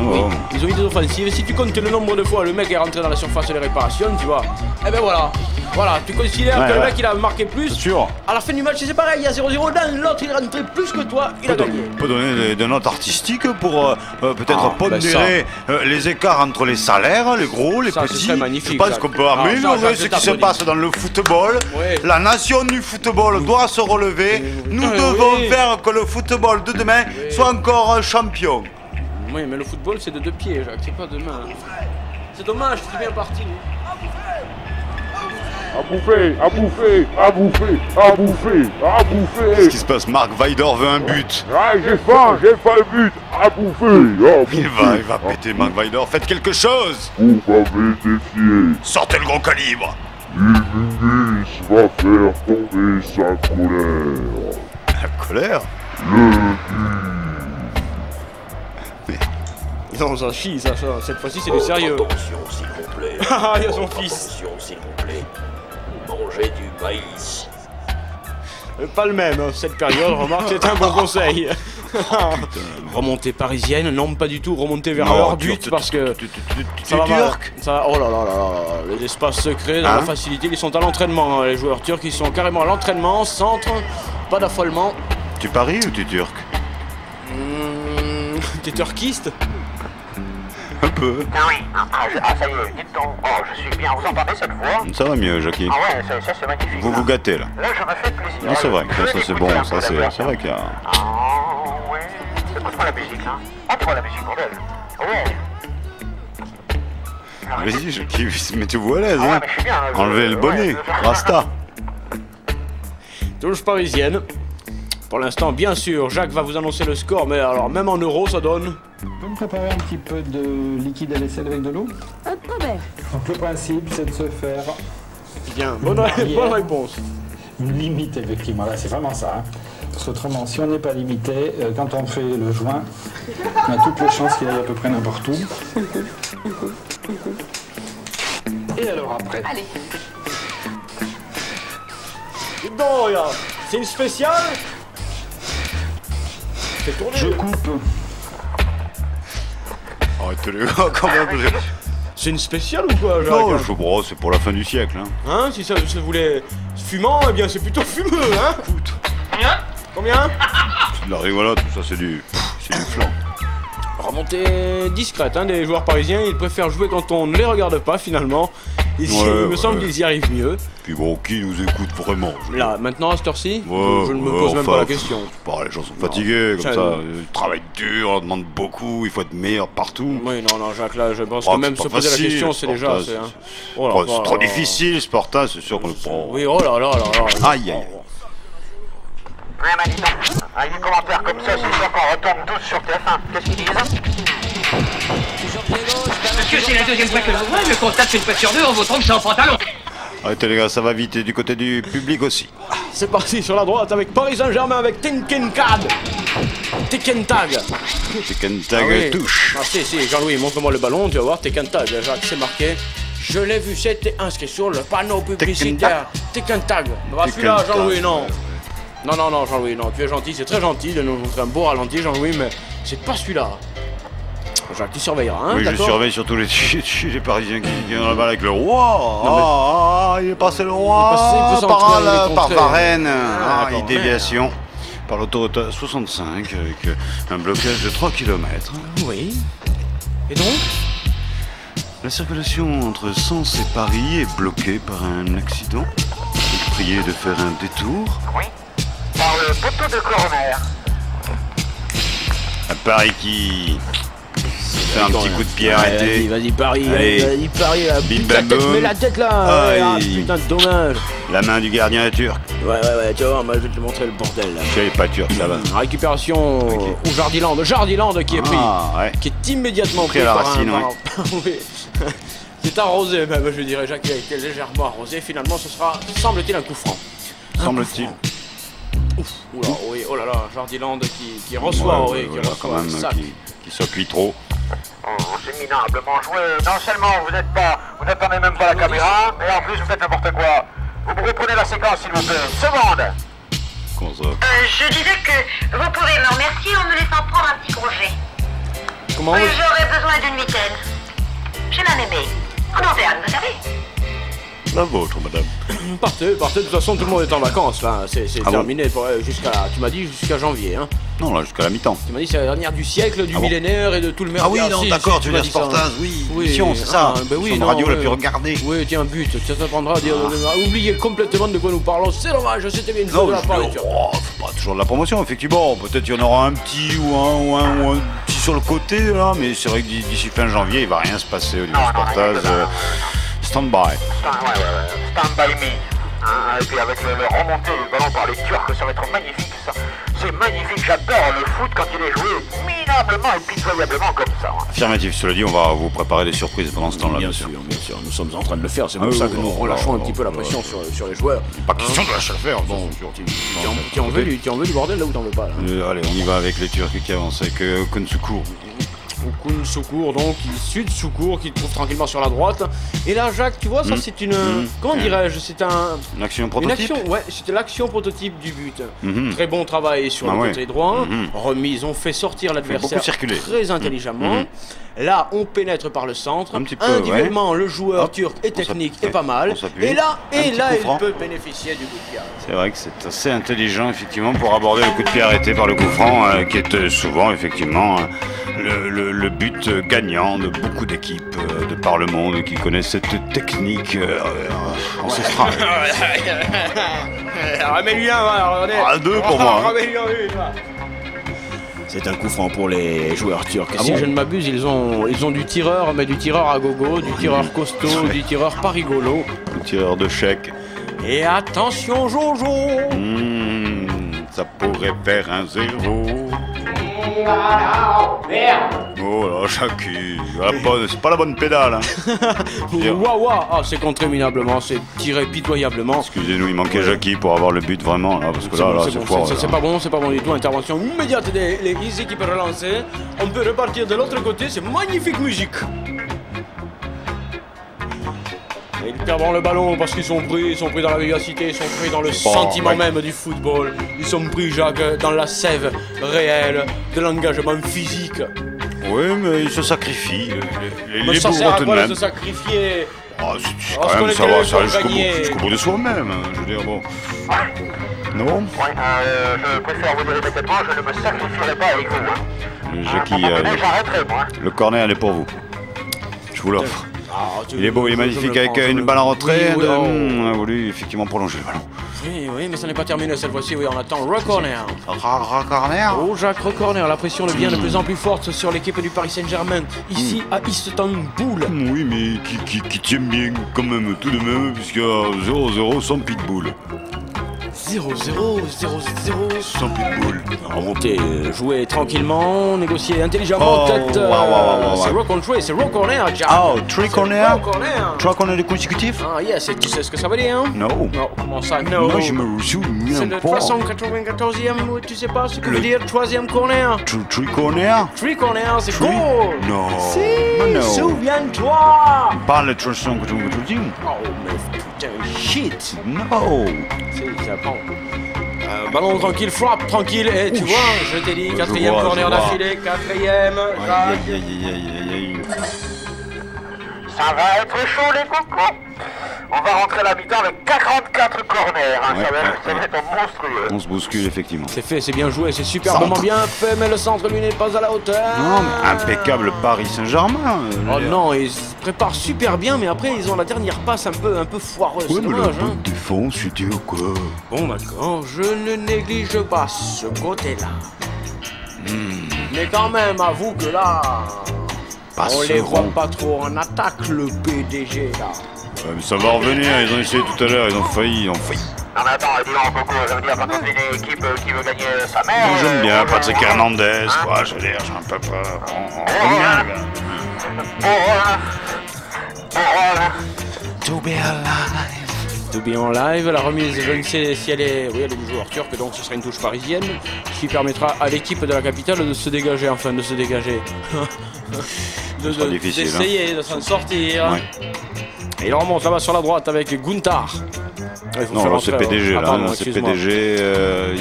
Ils ont eu des offensives. Si tu comptes le nombre de fois le mec est rentré dans la surface de réparation, tu vois. Eh ben voilà. Voilà, tu considères que le mec il a marqué plus. C'est sûr. À la fin du match, c'est pareil, il y a 0-0 dans l'autre, il est rentré plus que toi, il a gagné. On peut donner des notes artistiques pour peut-être pondérer les écarts entre les salaires, les gros, les petits. Magnifique, je pense qu'on peut améliorer ce qui se passe dans le football. La nation du football doit se relever. Nous devons faire que le football de demain soit encore champion. Oui, mais le football c'est de deux pieds, Jacques, c'est pas de main. C'est dommage, c'est bien parti. À bouffer, à bouffer, à bouffer, à bouffer, à bouffer. Qu'est-ce qui se passe? Marc Weidor veut un but. Ouais, j'ai faim le but. À bouffer, Il va péter Marc Weidor. Faites quelque chose. Vous m'avez défié. Sortez le gros calibre. Illuminus va faire tomber sa colère. La colère? Non, ça chie, ça. Cette fois-ci, c'est du sérieux. Attention, s'il vous plaît. Ah, il y a son fils. Attention, s'il vous plaît. Mangez du maïs. Pas le même, cette période, remarque, c'est un bon conseil. Remontée parisienne, non pas du tout, remontée vers leur but parce que ça va mal. Oh là là là là, les espaces secrets, dans la facilité, ils sont à l'entraînement, les joueurs turcs, ils sont carrément à l'entraînement, centre, pas d'affolement. Tu paries ou tu es turc? T'es turquiste? Un peu. Ah oui, ça y est, dites donc. Oh, je suis bien, vous entendez cette voix? Ça va mieux, Jackie. Ah ouais, ça c'est magnifique. Vous gâtez là. Là, je me fais plaisir. Non, c'est vrai, ça c'est bon, ça c'est vrai qu'il y a... Ah ouais. Écoute-moi la musique, hein. Entends-moi la musique, bordel. Ouais. Vas-y, Jackie, mettez-vous à l'aise, hein. Mais je suis bien, enlevez le bonnet, Rasta. Touche parisienne. Pour l'instant, bien sûr, Jacques va vous annoncer le score, mais alors même en euros, ça donne... Vous pouvez me préparer un petit peu de liquide à vaisselle avec de l'eau? Pas de problème. Donc le principe, c'est de se faire... Bien, bonne réponse. Une limite, effectivement, là c'est vraiment ça. Hein. Parce qu'autrement, si on n'est pas limité, quand on fait le joint, on a toutes les chances qu'il aille à peu près n'importe où. Et alors après? Allez. Dis donc, regarde, c'est une spéciale? Je coupe. Arrêtez les gars, quand même. C'est une spéciale ou quoi, Jacques? Non, c'est pour la fin du siècle. Hein, si ça se voulait fumant, eh bien c'est plutôt fumeux, hein. Combien? C'est de la rigolade, tout ça, c'est du flan. Remontée discrète, hein, des joueurs parisiens, ils préfèrent jouer quand on ne les regarde pas finalement. Il me semble qu'ils y arrivent mieux. Puis bon, qui nous écoute vraiment? Là, maintenant à cette heure-ci, je ne me pose même pas la question. Les gens sont fatigués, comme ça, ils travaillent dur, on demande beaucoup, il faut être meilleur partout. Oui, non, Jacques, là, je pense que même se poser la question, c'est déjà... C'est trop difficile, Sporta, c'est sûr qu'on le prend. Oui, oh là là là là. Aïe, aïe. Ouais, mais dis donc, avec des commentaires comme ça, c'est sûr qu'on retombe tous sur TF1. Qu'est-ce qu'ils disent? monsieur, c'est la deuxième fois que je vous vois. Je constate qu'une fois sur deux, on vous trompe sans pantalon. Arrêtez les gars, ça va vite et du côté du public aussi. C'est parti sur la droite avec Paris Saint-Germain avec Tenkentag. Tenkentag. Tenkentag touche. Ah si, Jean-Louis, montre-moi le ballon, tu vas voir, Tenkentag. Jacques, c'est marqué. Je l'ai vu, c'était inscrit sur le panneau publicitaire. Tenkentag. Celui-là, Jean-Louis, non. Non, Jean-Louis, non. Tu es gentil, c'est très gentil de nous montrer un beau ralenti, Jean-Louis, mais c'est pas celui-là. Jacques, tu surveilleras, hein? Oui, je surveille surtout les Parisiens qui viennent là-bas avec le roi. Il est passé le roi par Varennes. Il déviation par l'autoroute 65 avec un blocage de 3 km. Oui. Et donc? La circulation entre Sens et Paris est bloquée par un accident. Priez de faire un détour. Oui. Par le poteau de coroner. À Paris qui fait un petit coup de pied arrêté. Vas-y, Paris, mets la tête là. Putain de dommage. La main du gardien est turc. Ouais, tu vas voir, moi je vais te montrer le bordel là. Je suis pas turc, ça va. Récupération au Jardiland qui est pris. Qui est immédiatement pris à la racine, oui. C'est arrosé même, je dirais. Jacques a été légèrement arrosé. Finalement, ce sera, semble-t-il, un coup franc. Semble-t-il. Ouf, oula, oui, oh là là, Jardiland qui reçoit, qui reçoit quand même, qui s'appuie trop. C'est minablement joué. Non seulement vous n'attendez même pas la caméra, mais en plus vous faites n'importe quoi. Vous reprenez la séquence, s'il vous plaît. Seconde. Comment ça? Je disais que vous pouvez me remercier en me laissant prendre un petit congé. Comment J'aurais besoin d'une week-end. J'ai ma mémé. En Auvergne, vous savez. La vôtre, madame. Partez, de toute façon tout le monde est en vacances, là. C'est terminé tu m'as dit jusqu'à janvier, hein. Non, là, jusqu'à la mi-temps. Tu m'as dit c'est la dernière du siècle, du millénaire et de tout le merdier. Ah oui, non, d'accord, tu veux dire Sportaz, oui, mission, c'est ça. Oui, radio la plus regardée. Oui, tiens, but, ça t'apprendra à dire, oubliez complètement de quoi nous parlons, c'est dommage, c'était bien une fois de la part. C'est pas toujours de la promotion, effectivement, peut-être qu'il y en aura un petit ou un petit sur le côté, là, mais c'est vrai que d'ici fin janvier, il va rien se passer au niveau Sportaz. Stand by. Stand by me. Et puis avec le remonté du ballon par les Turcs, ça va être magnifique ça. C'est magnifique, j'adore le foot quand il est joué minablement et pitoyablement comme ça. Affirmatif, cela dit, on va vous préparer des surprises pendant ce temps-là. Bien sûr, nous sommes en train de le faire, c'est pour ça que nous relâchons un petit peu la pression sur les joueurs. Pas question de lâcher le faire, bon. Tu en veux du bordel là ou t'en veux pas là? Allez, on y va avec les Turcs qui avancent, avec Kunsukur. Okun Soukour, donc issu de Soukour, qui trouve tranquillement sur la droite. Et là, Jacques, tu vois, ça c'est une. Comment dirais-je? C'est une action prototype. C'était l'action prototype du but. Très bon travail sur le côté droit. Remise, on fait sortir l'adversaire très intelligemment. Là, on pénètre par le centre. Individuellement, le joueur turc est technique et pas mal. Et là, il peut bénéficier du coup de pied. C'est vrai que c'est assez intelligent, effectivement, pour aborder le coup de pied arrêté par le coup franc, qui est souvent, effectivement, le but gagnant de beaucoup d'équipes de par le monde qui connaissent cette technique ancestrale. Ramène-lui un, deux pour moi. C'est un coup franc pour les joueurs turcs. Si je ne m'abuse, ils ont du tireur, mais du tireur à gogo, du tireur costaud, du tireur pas rigolo. Du tireur de chèque. Et attention Jojo, ça pourrait faire un 0. Oh là, Jackie, c'est pas la bonne pédale. Hein. Ah, c'est contre éminablement, c'est tiré pitoyablement. Excusez-nous, il manquait Jackie pour avoir le but vraiment là, parce que c'est pas bon du tout. Intervention immédiate des équipes relancées. On peut repartir de l'autre côté, c'est magnifique musique. Et ils perdront le ballon parce qu'ils sont pris dans la vivacité, ils sont pris dans le sentiment même du football. Ils sont pris, Jacques, dans la sève réelle de l'engagement physique. Oui, mais ils se sacrifient. Les ça sert à quoi de se sacrifier? C'est quand même, ça va jusqu'au bout de soi-même. Je veux dire, bon. Non? Je préfère vous dire immédiatement, je ne me sacrifierai pas avec vous. Jackie, j'arrêterai, moi. Le corner, elle est pour vous. Je vous l'offre. Il est beau, il est magnifique avec une balle en retrait. On a voulu effectivement prolonger le ballon. Oui, mais ça n'est pas terminé cette fois-ci. Oui, on attend Recorner. Recorner. Oh, Jacques, Recorner. La pression devient de plus en plus forte sur l'équipe du Paris Saint-Germain. Ici, à Istanbul. Oui, mais qui tient bien quand même, tout de même, puisqu'il y a 0-0 sans pitbull. 0-0. Sans pitbull. Remonter, jouer tranquillement, négocier intelligemment, peut-être. C'est rock on three, c'est rock corner, Jack. Oh, three corner. Trois corners consécutifs. Ah yes, et tu sais ce que ça veut dire, hein? Non. Non, comment ça, non? Moi, je me souviens c'est le 394e, tu sais pas ce que veut dire troisième corner? Three corner. Three corner, c'est goal. Non. Si, souviens-toi. Pas le 394e. Oh, mais putain, shit. Non. C'est, ça prend. Ballon tranquille, frappe tranquille, et tu vois, je t'ai dit, quatrième corner d'affilée, quatrième. Ça va être chaud les cocos. On va rentrer la mi-temps avec 44 corners, hein. Ça va être monstrueux. On se bouscule effectivement. C'est fait, c'est bien joué, c'est superbement bien fait, mais le centre lui n'est pas à la hauteur. Non, mais impeccable Paris Saint-Germain. Oh non, ils se préparent super bien, mais après ils ont la dernière passe un peu foireuse. Ouais, c'est mais dommage, la hein. défense, c'était quoi? Bon d'accord, je ne néglige pas ce côté-là. Mais quand même, avoue que là, on les voit pas trop en attaque, le PDG là. Ouais, mais ça va revenir, ils ont essayé tout à l'heure, ils ont failli. Non mais attends, dis donc Coco, ça veut dire quand on est une équipe qui veut gagner sa mère... Moi j'aime bien Patrick Hernandez, quoi, je veux dire, j'ai un peu peur. To be alive. To be en live, la remise, je ne sais si elle est... Oui, elle est du joueur turc, donc ce sera une touche parisienne, qui permettra à l'équipe de la capitale de se dégager, d'essayer de s'en sortir. Ouais. Et il remonte là-bas sur la droite avec Gunther. Non, c'est PDG là, c'est PDG.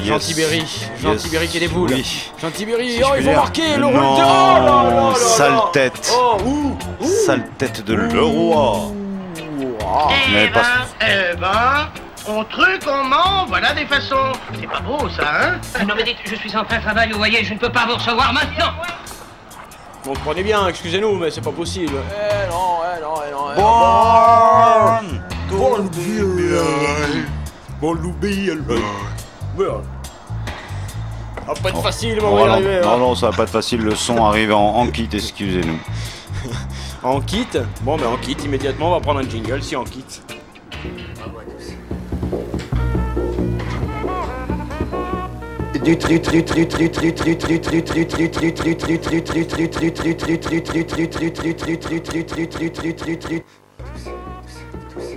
Jean Tibéry qui déboule. Oui. Jean Tibéry, oh, il faut marquer le non, rôle de... sale tête. Sale tête de Leroy. Eh ben, on truc, on ment, voilà des façons. C'est pas beau ça, hein? Non mais dites, je suis en plein travail, vous voyez, je ne peux pas vous recevoir maintenant. Comprenez bien, excusez-nous, mais c'est pas possible. Ça va pas être facile, mais on va y arriver. Non, ça va pas être facile, le son arrive en kit, excusez-nous. En kit? Bon, ben en kit, immédiatement, on va prendre un jingle si en kit.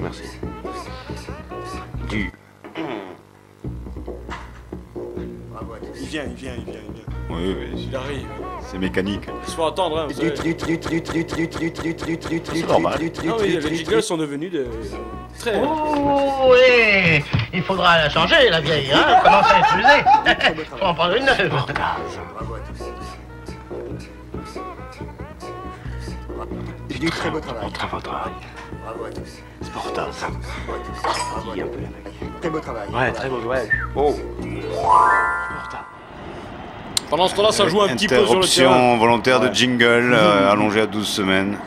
Merci. Il vient. Oui. Il arrive. C'est mécanique. Il faut attendre, hein, vous savez. C'est normal. Ah oui, les jingles sont devenus de... très... Oh oui, il faudra la changer, la vieille, hein. Commence à être usée. Faut en prendre une neuve. J'ai dit très beau travail. Bravo à tous. C'est pas retard, ça. Dis un peu les mecs. Très beau travail. Ouais, très beau, ouais. Oh. Pendant ce temps-là, ça joue un petit peu sur le terrain. Interruption volontaire de jingle, allongée à 12 semaines.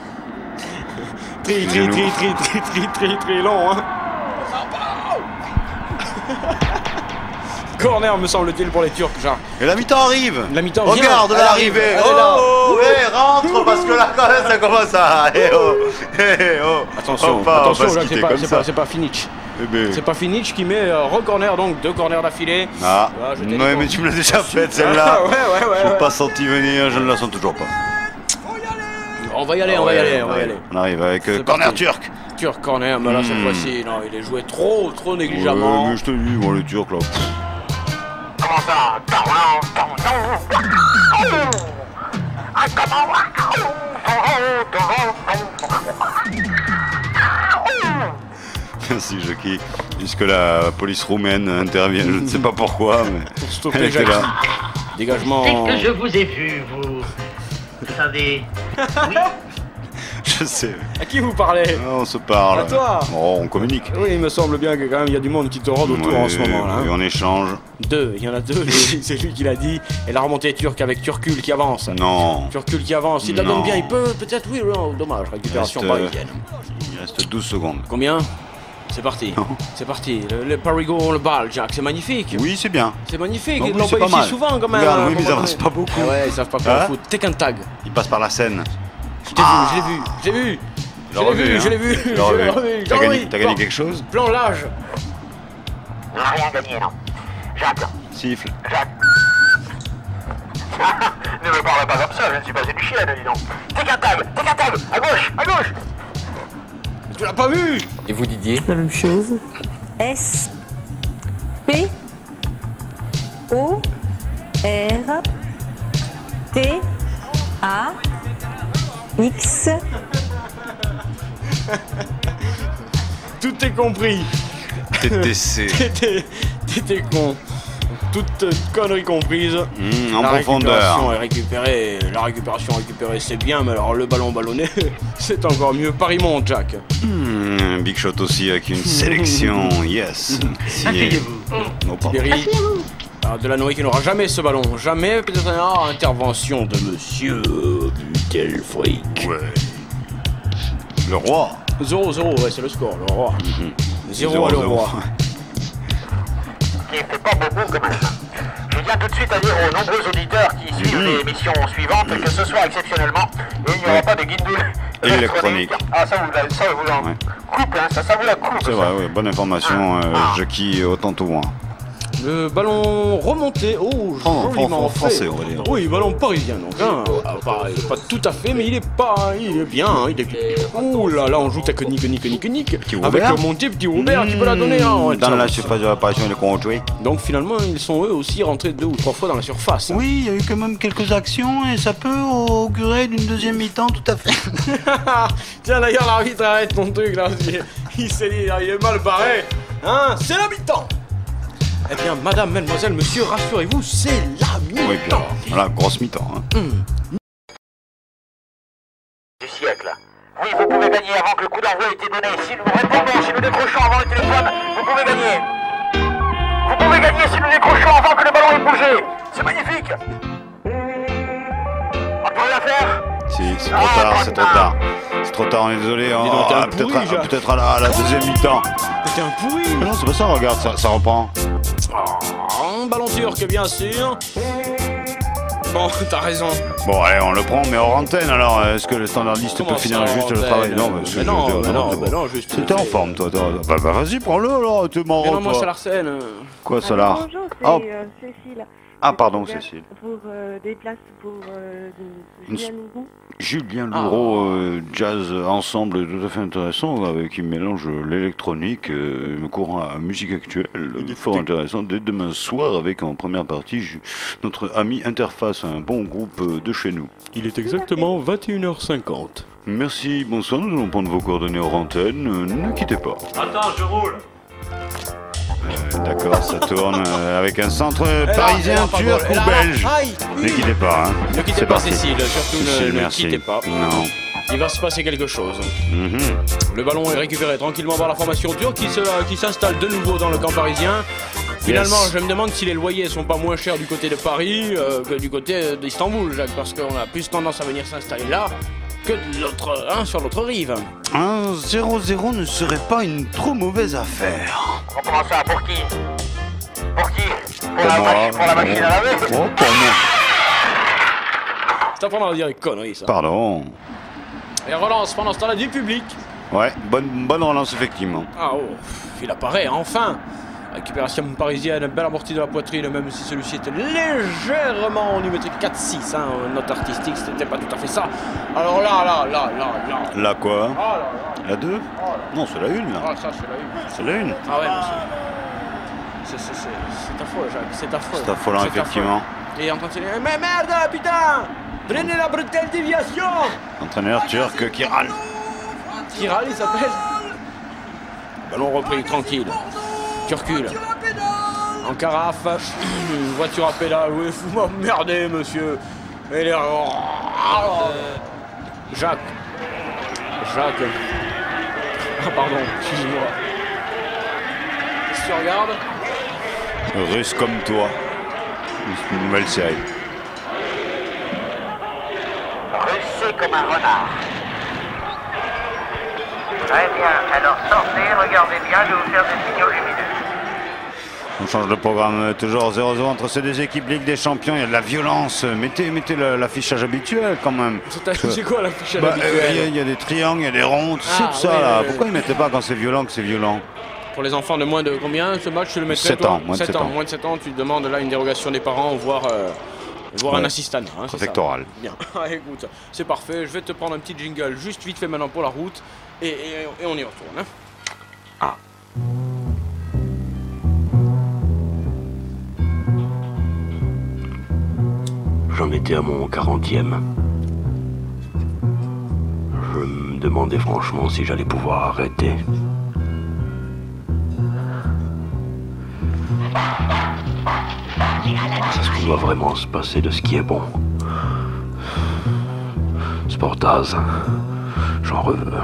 Très long, hein. Corner, me semble-t-il, pour les Turcs, genre. Et la mi-temps arrive. La mi-temps vient. Regarde l'arrivée. Oh, ouais, rentre, parce que là, quand même, ça commence à... Attention, c'est pas Finic. C'est pas Finic qui met re-corner, donc 2 corners d'affilée. Ah, ouais, mais tu me l'as déjà faite, celle-là. Ouais. Je l'ai pas senti venir, je ne la sens toujours pas. On va y aller. On arrive avec corner turc. Turc corner, mais là, cette fois-ci, non, il est joué trop négligemment. Ouais, mais je te dis, bon, les Turcs, là... Comment ça? Merci Jockey. Puisque la police roumaine intervient, je ne sais pas pourquoi, mais... Pour stopper Jackie. Là. Dégagement... Dès que je vous ai vu, vous savez... Oui. Je sais. À qui vous parlez? On se parle. À toi. Oh, on communique. Oui, il me semble bien que quand même il y a du monde qui te rôde autour en ce moment là. Et on échange. Il y en a 2, c'est lui qui l'a dit. Et la remontée turque avec Turkul qui avance. Non. Turkul qui avance, il la donne bien, il peut peut-être, oui, non, dommage, récupération parisienne. Il reste 12 secondes. Combien? C'est parti. C'est parti. Le Parigo, le bal, Jack, c'est magnifique. Oui, c'est bien. C'est magnifique. Donc, Ils l'ont pas ici souvent quand même. Regarde, oui, mais ils avancent pas beaucoup. Ah ouais, ils savent pas faire le foot. Take un tag. Ils passent par la Seine. Je l'ai vu. T'as gagné quelque chose? Plan large. On n'a rien gagné, non. Jacques. Siffle. Jacques. Ne me parle pas comme ça, je ne suis pas une chienne, dis donc. T'es qu'un tag, à gauche, à gauche. Tu l'as pas vu? Et vous, Didier? La même chose. S P O R T A X. Tout est compris. TTC. T'étais con. Toute connerie comprise. En profondeur. La récupération récupérée, c'est bien, mais alors le ballon ballonné, c'est encore mieux. Paris monte, Jack. Big shot aussi avec une sélection. Yes. Asseyez-vous. Thierry. Delanoë qui n'aura jamais ce ballon. Jamais. Peut-être intervention de monsieur Butelfreak. Ouais. Le roi. 0-0, ouais, c'est le score, le roi. 0 à le roi. Qui fait pas beaucoup quand même. Je tiens tout de suite à dire aux nombreux auditeurs qui suivent l'émission suivante que ce soir exceptionnellement, il n'y aura pas de guide électronique. Ah, ça vous la coupe, hein, ça vous la coupe. C'est vrai, oui, bonne information, Jackie, autant au moins. Le ballon remonté, joliment français, fait. On va dire. Oui, ballon parisien, donc. Pas tout à fait, mais il est bien. Ouh là là, on joue technique. Avec le monté, petit Robert, tu peux la donner. Dans la surface de l'apparition, il est contré. Donc finalement, ils sont eux aussi rentrés 2 ou 3 fois dans la surface. Oui, il y a eu quand même quelques actions et ça peut augurer d'une deuxième mi-temps, tout à fait. Tiens, d'ailleurs, l'arbitre arrête ton truc là. Il s'est dit, il est mal barré. Hein, c'est la mi-temps. Eh bien, madame, mademoiselle, monsieur, rassurez-vous, c'est la mi-temps. Oui, puis voilà, grosse mi-temps. Du siècle. Oui, vous pouvez gagner avant que le coup d'envoi ait été donné. Si nous répondons, si nous décrochons avant le téléphone, vous pouvez gagner. Vous pouvez gagner si nous décrochons avant que le ballon ait bougé. C'est magnifique. On peut rien faire. Si, c'est trop tard, c'est trop tard. C'est trop tard, on est désolé. Peut-être à la deuxième mi-temps. T'es un pourri. Mais non, c'est pas ça, regarde, ça reprend. Un ballon turc, bien sûr. Bon, t'as raison. Bon, allez, on le prend, mais hors antenne, alors. Est-ce que le standardiste peut finir juste le travail? Non, mais non, juste. T'es en forme, toi. Bah, vas-y, prends-le, alors, t'es marrant, toi. Non, moi, c'est l'Arsène. Quoi, Solar? Bonjour, c'est Cécile. Ah, pardon, Cécile. Pour des places pour Julien Louraud. Julien Louraud, jazz ensemble tout à fait intéressant, avec il mélange l'électronique, le courant à musique actuelle, fort intéressant, dès demain soir, avec en première partie notre ami Interface, un bon groupe de chez nous. Il est exactement 21h50. Merci, bonsoir, nous allons prendre vos coordonnées hors antenne, ne quittez pas. Attends, je roule. D'accord, ça tourne avec un centre parisien, turc ou belge. Ne quittez pas, hein. Ne quittez pas, Cécile, surtout ne merci. quittez pas. Non. Il va se passer quelque chose. Le ballon est récupéré tranquillement par la formation turque qui s'installe de nouveau dans le camp parisien. Finalement, je me demande si les loyers sont pas moins chers du côté de Paris que du côté d'Istanbul, Jacques, parce qu'on a plus tendance à venir s'installer là que sur l'autre rive. Un 0-0 ne serait pas une trop mauvaise affaire. On commence ça pour qui? Pour qui? Pour la machine à laver? Oh, pour moi. C'est à prendre à dire des conneries, ça. Pardon. Et relance pendant ce temps-là du public. Ouais, bonne relance, effectivement. Il apparaît, enfin. Récupération parisienne, belle amortie de la poitrine, même si celui-ci était légèrement en numétrique 4-6. Note artistique, c'était pas tout à fait ça. Alors là. Là quoi? La 2? Non, c'est la 1 là. Ah, ça, c'est la 1. C'est la 1. Ah ouais, monsieur. C'est affreux, Jacques, c'est affreux. C'est affolant, effectivement. Et en train de se dire, mais merde, putain! Prenez la brutale déviation! Entraîneur turc qui râle. Qui râle, il s'appelle? Ballon repris, tranquille. Tu recules. En carafe, une voiture à pédale, oui, vous m'emmerdez, monsieur. Et les... Jacques. Ah, pardon, excuse-moi. Si tu regardes. Russe comme toi. C'est une nouvelle série. Russé comme un renard. Très bien, alors sortez, regardez bien, je vais vous faire des signaux lumineux. On change de programme, toujours 0-0 entre ces deux équipes Ligue des Champions, il y a de la violence. Mettez l'affichage habituel quand même. C'est quoi l'affichage habituel? Il y a des triangles, il y a des ronds, tu sais tout ça là. Pourquoi ils mettaient pas quand c'est violent que c'est violent? Pour les enfants de moins de combien ce match tu le mettrais 7 ans, moins de 7 ans. Moins de 7 ans, tu demandes là une dérogation des parents, voire un assistant. Hein, préfectoral. Bien, écoute, c'est parfait. Je vais te prendre un petit jingle juste vite fait maintenant pour la route et on y retourne. Hein. Ah. J'en étais à mon 40e. Je me demandais franchement si j'allais pouvoir arrêter. Est-ce qu'on doit vraiment se passer de ce qui est bon? Sportaz, j'en rêve.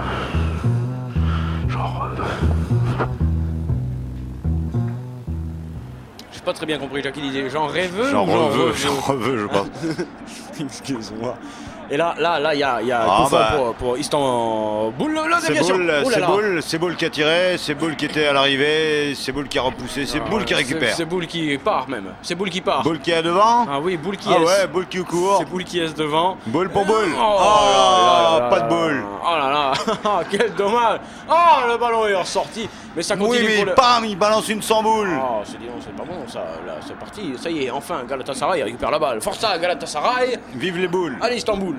J'ai pas très bien compris, Jacques, il disait j'en rêveux. J'en reveux, je pense. Excuse-moi. Et là, il y a pour Istanbul. C'est Boule qui a tiré, c'est Boule qui était à l'arrivée, c'est Boule qui a repoussé, c'est Boule qui récupère. C'est Boule qui part même. C'est Boule qui part. Boule qui est devant. Ah oui, Boule qui est. Ah ouais, Boule qui court. C'est Boule qui est devant. Boule pour Boule. Pas de Boule. Oh là là, quel dommage. Oh, le ballon est ressorti. Mais ça continue. Oui, mais bam, il balance une sans boule. Oh, c'est pas bon ça. Là, c'est parti. Ça y est, enfin, Galatasaray récupère la balle. Forza, Galatasaray. Vive les boules. Allez, Istanbul.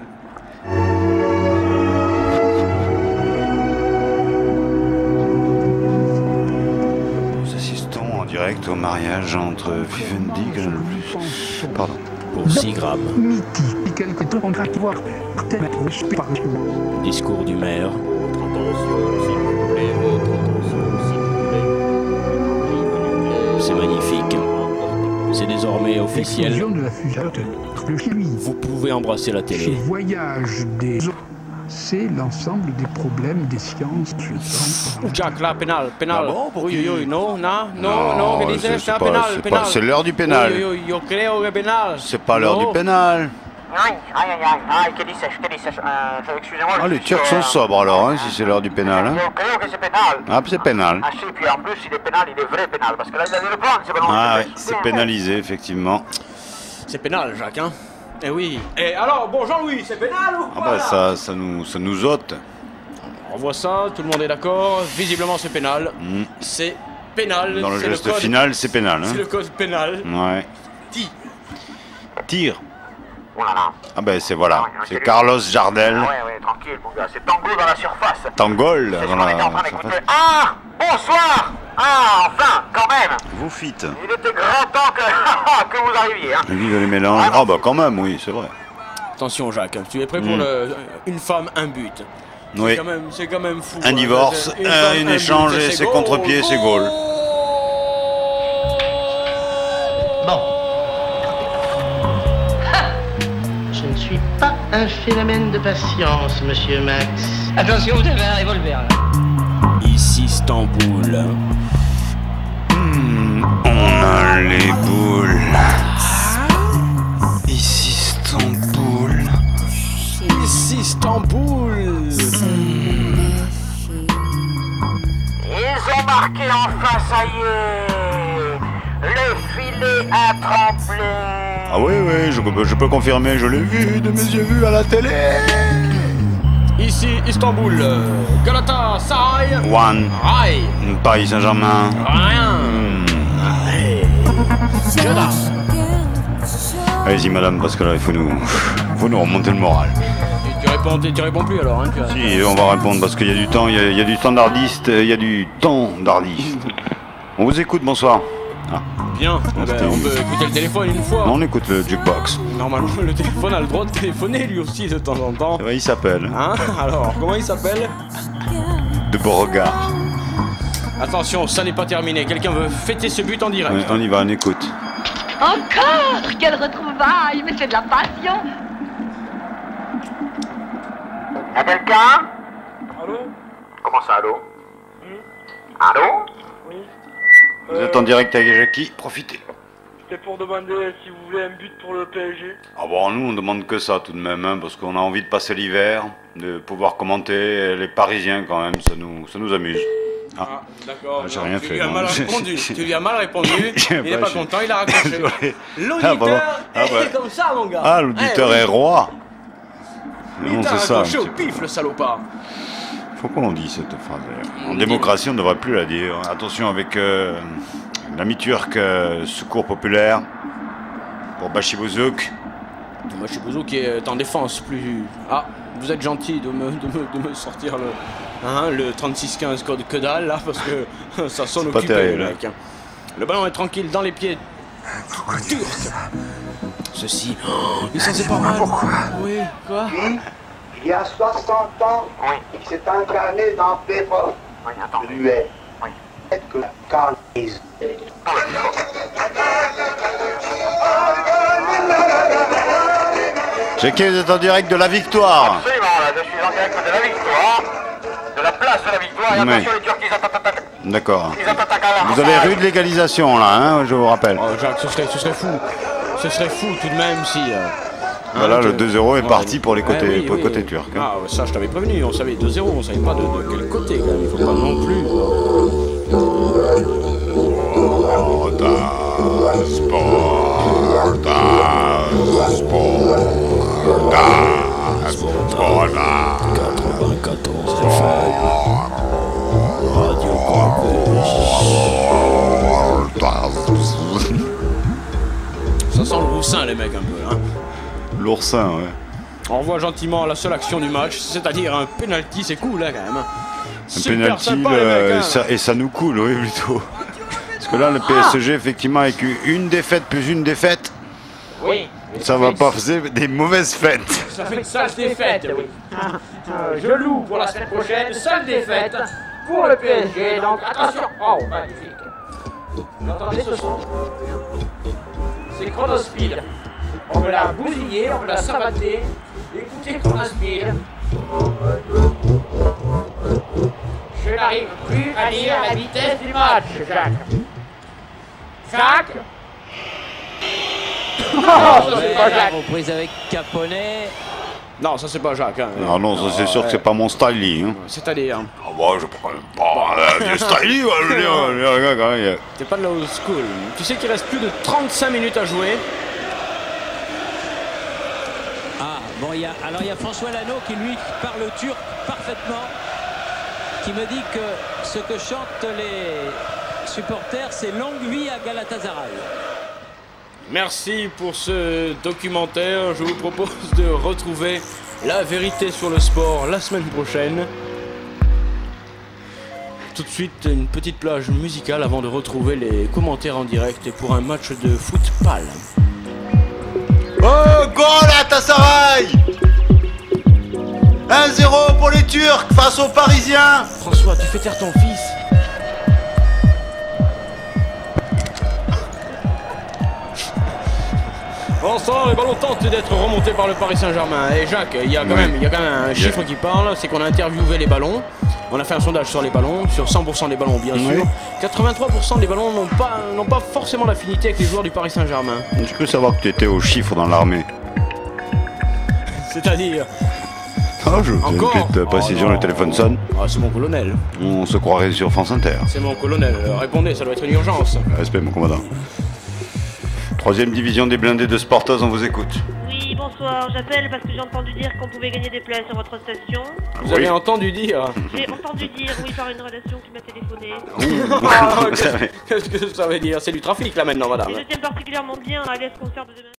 Nous assistons en direct au mariage entre Vivendi pardon. Pour 6 grammes. Discours du maire. C'est magnifique. C'est désormais officiel. Vous pouvez embrasser la télé. Ce voyage des... C'est l'ensemble des problèmes des sciences. Jack, là, pénal. Ah bon, oui, non, pénal. C'est l'heure du pénal. Yo creo que pénal. C'est pas l'heure du pénal. Aïe, que dis-je, excusez-moi. Ah, les Turcs sont sobres alors, hein, si c'est l'heure du pénal. Hein. Je crois que c'est pénal. Ah, c'est pénal. Ah si, puis en plus, il est pénal, il est vrai pénal, parce que là, il a dû le prendre, c'est pas long. Ah oui, c'est pénalisé, effectivement. C'est pénal, Jacques, hein. Eh oui. Et alors, bon, Jean-Louis, c'est pénal ou quoi? Ah bah ça nous ôte. On voit ça, tout le monde est d'accord. Visiblement, c'est pénal. C'est pénal. Dans le geste final, c'est pénal. Hein. C'est le code pénal. Ouais. Tire. Oh là là. Ah ben c'est voilà, c'est Carlos Jardel. Ouais, tranquille mon gars, c'est Tango dans la surface. Tangol dans la surface. Ah, bonsoir. Ah, enfin, quand même. Vous fites. Il était grand temps que vous arriviez. Hein. Vive les mélanges. Ah bah quand même, oui, c'est vrai. Attention Jacques, tu es prêt pour une femme, un but. Oui. C'est quand même fou. Un divorce, un échange et c'est contre-pied, c'est goal. Bon. Je ne suis pas un phénomène de patience, monsieur Max. Attention, vous avez un revolver là. Ici Istanbul. On a les boules. Ici Istanbul. Ici Istanbul. Ils ont marqué enfin, ça y est. Le filet a tremblé. Ah oui, je peux confirmer, je l'ai vu de mes yeux vus à la télé. Ici Istanbul, Galatasaray. One. Aïe. Paris Saint-Germain. Rien. Allez-y madame, parce que là il faut nous remonter le moral. Tu réponds plus alors, hein, Si, on va répondre parce qu'il y a du temps, il y a du standardiste, il y a du temps d'ardiste. On vous écoute, bonsoir. Ah. Bien, on peut écouter le téléphone une fois. On écoute le jukebox. Normalement, le téléphone a le droit de téléphoner lui aussi de temps en temps. Il s'appelle. Hein? Alors, comment il s'appelle? De Beauregard. Attention, ça n'est pas terminé. Quelqu'un veut fêter ce but en direct. Oui, on y va, on écoute. Encore! Quelle retrouvaille! Mais c'est de la passion! Y'a quelqu'un? Allô? Comment ça, allô? Allô? Oui. Vous êtes en direct avec Jackie, profitez. C'était pour demander si vous voulez un but pour le PSG. Ah bon, nous on demande que ça tout de même, hein, parce qu'on a envie de passer l'hiver, de pouvoir commenter les Parisiens quand même, ça nous amuse. Ah, d'accord. J'ai rien fait. Tu lui as mal répondu. Tu lui as mal répondu. Il n'est pas content, il a raccroché. L'auditeur est comme ça, mon gars. Ah, l'auditeur est roi. Il t'a raccroché au pif, le salopard. Faut qu'on en dise cette phrase. En démocratie, on ne devrait plus la dire. Attention avec l'ami turc Secours Populaire pour Bachibouzouk. Bachibouzouk qui est en défense plus... Ah, vous êtes gentil de me sortir le 36-15 code que dalle là, parce que ça sonne occupé. Terrible, mec. Le ballon est tranquille dans les pieds turcs. Ceci, il s'en sait pas mal. Oui, quoi? Il y a 60 ans, il s'est incarné dans Pépo. Ruet. Peut-être que Carl is. J'ai qui vous êtes en direct de la victoire. Absolument, là, je suis en direct de la victoire. De la place de la victoire. Et attention, les Turcs, ils attaquent. D'accord. Ils attaquent à la Vous avez rude l'égalisation là, hein, je vous rappelle. Oh, Jacques, ce serait fou. Ce serait fou tout de même si... Voilà, le 2-0 est parti pour les côtés, pour le côté turc. Hein. Ah, ça je t'avais prévenu, on savait 2-0, on savait pas de quel côté quand même, il faut pas non plus. Ça sent le roussin les mecs un peu, hein. L'oursin, ouais. On revoit gentiment la seule action du match, c'est-à-dire un penalty, c'est cool là quand même. Un penalty, et ça nous coule, oui, plutôt. Parce que là, le PSG, effectivement, avec une défaite plus une défaite, oui, ça va pas faire des mauvaises fêtes. Ça fait une sale défaite, oui. Je loue pour la semaine prochaine, seule défaite pour le PSG, donc attention. Oh, magnifique. Vous entendez ce son? C'est Chronospeed. On peut la bousiller, on peut la savater. Écoutez Chronospeed. Je n'arrive plus à lire la vitesse du match, Jacques. Jacques? Oh, ça c'est pas Jacques. Reprise avec Caponnet. Non, ça c'est pas Jacques. Hein. Non, ça c'est sûr que c'est pas mon style. Hein. C'est-à-dire. Ah bah, je prends pas le style, je veux dire. T'es pas de la old school. Tu sais qu'il reste plus de 35 minutes à jouer. Bon, il y a François Lano qui lui parle turc parfaitement, qui me dit que ce que chantent les supporters, c'est longue vie à Galatasaray. Merci pour ce documentaire. Je vous propose de retrouver la vérité sur le sport la semaine prochaine. Tout de suite, une petite plage musicale avant de retrouver les commentaires en direct et pour un match de foot pâle. Oh, Galatasaray 1-0 pour les Turcs face aux Parisiens. François, tu fais taire ton fils. Vincent, le ballon tente d'être remonté par le Paris Saint-Germain. Et Jacques, il y a quand même un chiffre qui parle, c'est qu'on a interviewé les ballons. On a fait un sondage sur les ballons, sur 100% des ballons bien sûr. 83% des ballons n'ont pas forcément d'affinité avec les joueurs du Paris Saint-Germain. J'ai cru savoir que tu étais au chiffre dans l'armée. C'est-à-dire Encore une petite précision, le téléphone sonne. Ah, c'est mon colonel. On se croirait sur France Inter. C'est mon colonel, répondez, ça doit être une urgence. Respect mon commandant. 3e division des blindés de Sportos, on vous écoute. Oui, bonsoir, j'appelle parce que j'ai entendu dire qu'on pouvait gagner des places sur votre station. Vous avez entendu dire? J'ai entendu dire, oui, par une relation qui m'a téléphoné. Qu'est-ce que ça veut dire? C'est du trafic là maintenant, madame. Et je tiens particulièrement bien à l'aise concert de demain.